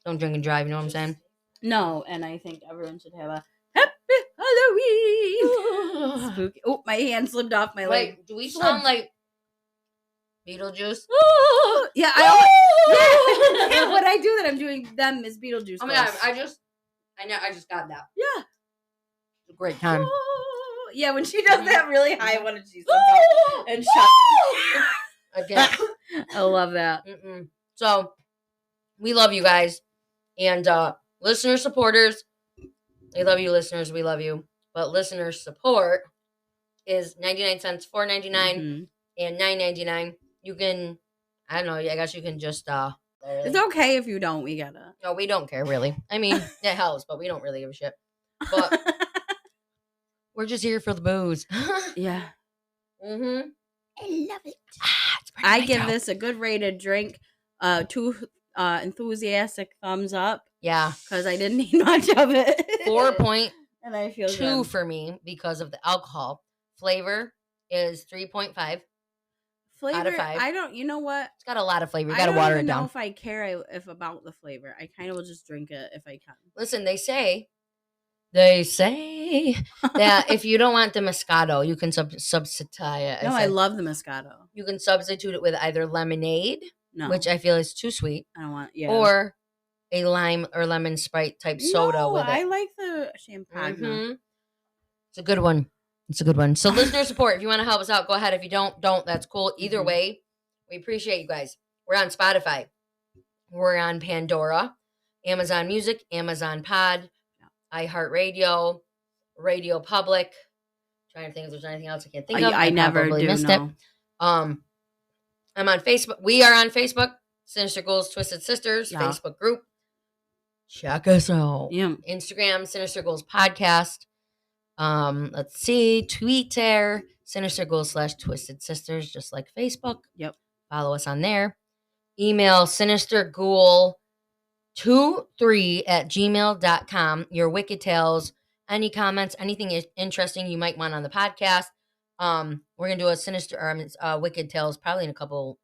don't drink and drive. You know what I'm saying? No, and I think everyone should have a happy Halloween. Spooky. Oh, my hand slipped off my leg. Wait, do we sound like Beetlejuice? Yeah, yeah. When I do that, I'm doing them as Beetlejuice. Oh my god, I just got that. Yeah. It's a great time. Yeah, when she does that really high, what did she say? And shut. Again. I love that. So, we love you guys. And listener supporters, we love you, listeners. We love you. But listener support is 99 cents, $4.99, and $9.99. You can, I don't know, I guess you can just it's okay if you don't. We gotta. No, we don't care really. I mean, it helps, but we don't really give a shit. But we're just here for the booze. Yeah. I love it. I give this a good rated drink. 2 enthusiastic thumbs up. Yeah. Because I didn't need much of it. 4.2 and I feel good. for me because of the alcohol. Flavor is 3.5. Flavor, out of 5. I don't, you know what? It's got a lot of flavor. You got to water it down. I don't know if I care about the flavor. I kind of will just drink it if I can. Listen, they say that if you don't want the Moscato, you can substitute it. No, I love the Moscato. You can substitute it with either lemonade, which I feel is too sweet. I don't want, or a lime or lemon Sprite type soda with it. I like the champagne. It's a good one. It's a good one. So listener support, if you want to help us out, go ahead. If you don't, that's cool. Either way, we appreciate you guys. We're on Spotify. We're on Pandora, Amazon Music, Amazon Pod, iHeartRadio, Radio Public. Trying to think if there's anything else I can't think of. I never do missed it. I'm on Facebook. We are on Facebook. Sinister Ghouls, Twisted Sisters Facebook group. Check us out. Yeah. Instagram, Sinister Ghouls Podcast. Let's see, Twitter, Sinister Ghouls / Twisted Sisters, just like Facebook. Yep. Follow us on there. Email sinisterghoul23@gmail.com. Your wicked tales, any comments, anything interesting you might want on the podcast. We're gonna do a wicked tales probably in a couple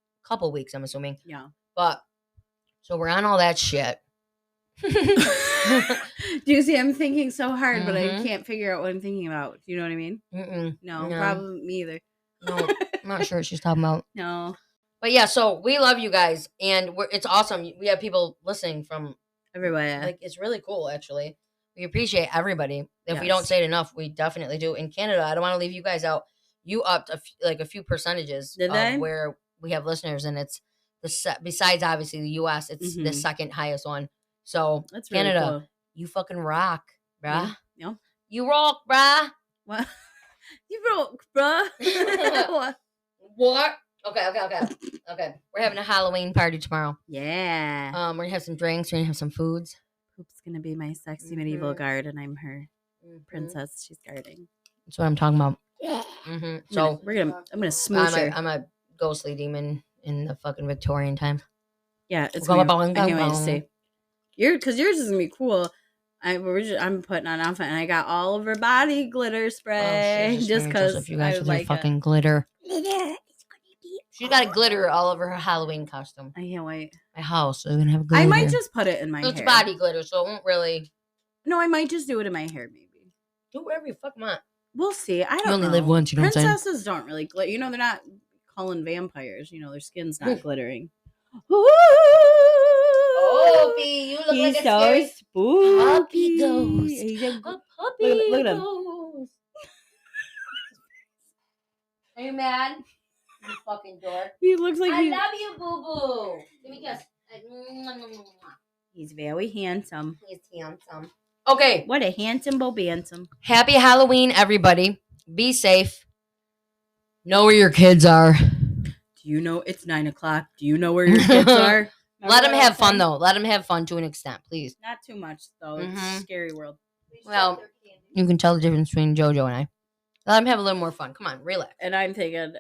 weeks, I'm assuming. Yeah. But so we're on all that shit. Do you see? I'm thinking so hard, but I can't figure out what I'm thinking about. Do you know what I mean? No, probably me either. No, I'm not sure what she's talking about. No. But yeah, so we love you guys, and it's awesome. We have people listening from everywhere. Like, it's really cool, actually. We appreciate everybody. If we don't say it enough, we definitely do. In Canada, I don't want to leave you guys out. You upped a few percentages of where we have listeners, and it's besides obviously the U.S., it's the second highest one. So that's really Canada, cool. You fucking rock, bruh. Yeah. You rock, bruh. What? You rock, bruh. What? Okay. We're having a Halloween party tomorrow. Yeah. We're gonna have some drinks. We're gonna have some foods. Poop's gonna be my sexy medieval guard, and I'm her princess. She's guarding. That's what I'm talking about. Yeah. So I'm gonna smooch her. I'm a ghostly demon in the fucking Victorian times. Yeah, it's gonna be, I can't wait to see. Because yours is gonna be cool. I'm putting on outfit, and I got all over body glitter spray just because if you guys with like fucking glitter. She got glitter all over her Halloween costume. I can't wait. My house is gonna have glitter. I might just put it in my hair. It's body glitter, so it won't really. No, I might just do it in my hair, maybe. Do whatever you fuck want. We'll see. I don't know. You only live once, you know what I'm saying? Princesses don't really glitter. You know, they're not calling vampires. You know, their skin's not glittering. Oh, B, you look like a scary spooky. Puppy ghost. He's a puppy look at him. ghost. Are you mad? You fucking dork. He looks like I love you, boo-boo. Give me a kiss. He's very handsome. He's handsome. Okay. What a handsome bobantsome. Happy Halloween, everybody. Be safe. Know where your kids are. Do Do you know it's 9 o'clock? Do you know where your kids are? Let them have fun, though. Let them have fun to an extent, please. Not too much, though. It's a scary world. Well, you can tell the difference between JoJo and I. Let them have a little more fun. Come on, relax. And I'm thinking,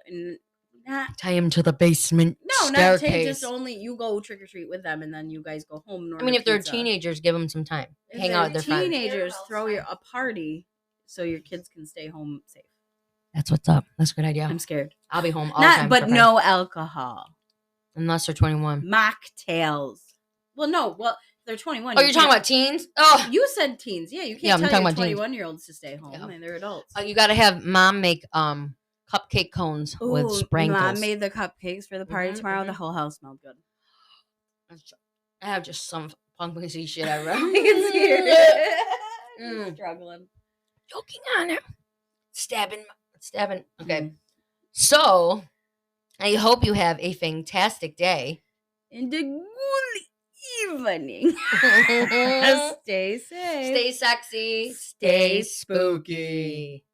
tie him to the basement staircase. Not take, just only you go trick or treat with them, and then you guys go home. I mean, if they're teenagers, give them some time. Hang out with their friends. Teenagers, throw a party so your kids can stay home safe. That's what's up. That's a good idea. I'm scared. I'll be home all the time. But no alcohol. Unless they're 21. Mocktails. Well, no. Well, they're 21. Oh, you're talking about teens? Oh, you said teens. Yeah, you can't tell your 21-year-olds to stay home. And they're adults. You got to have mom make cupcake cones with sprinkles. Mom made the cupcakes for the party tomorrow. The whole house smelled good. I have just some punky shit I wrote. Struggling. Joking on her. Stabbing. Okay. So, I hope you have a fantastic day. And a good evening. Stay safe. Stay sexy. Stay spooky.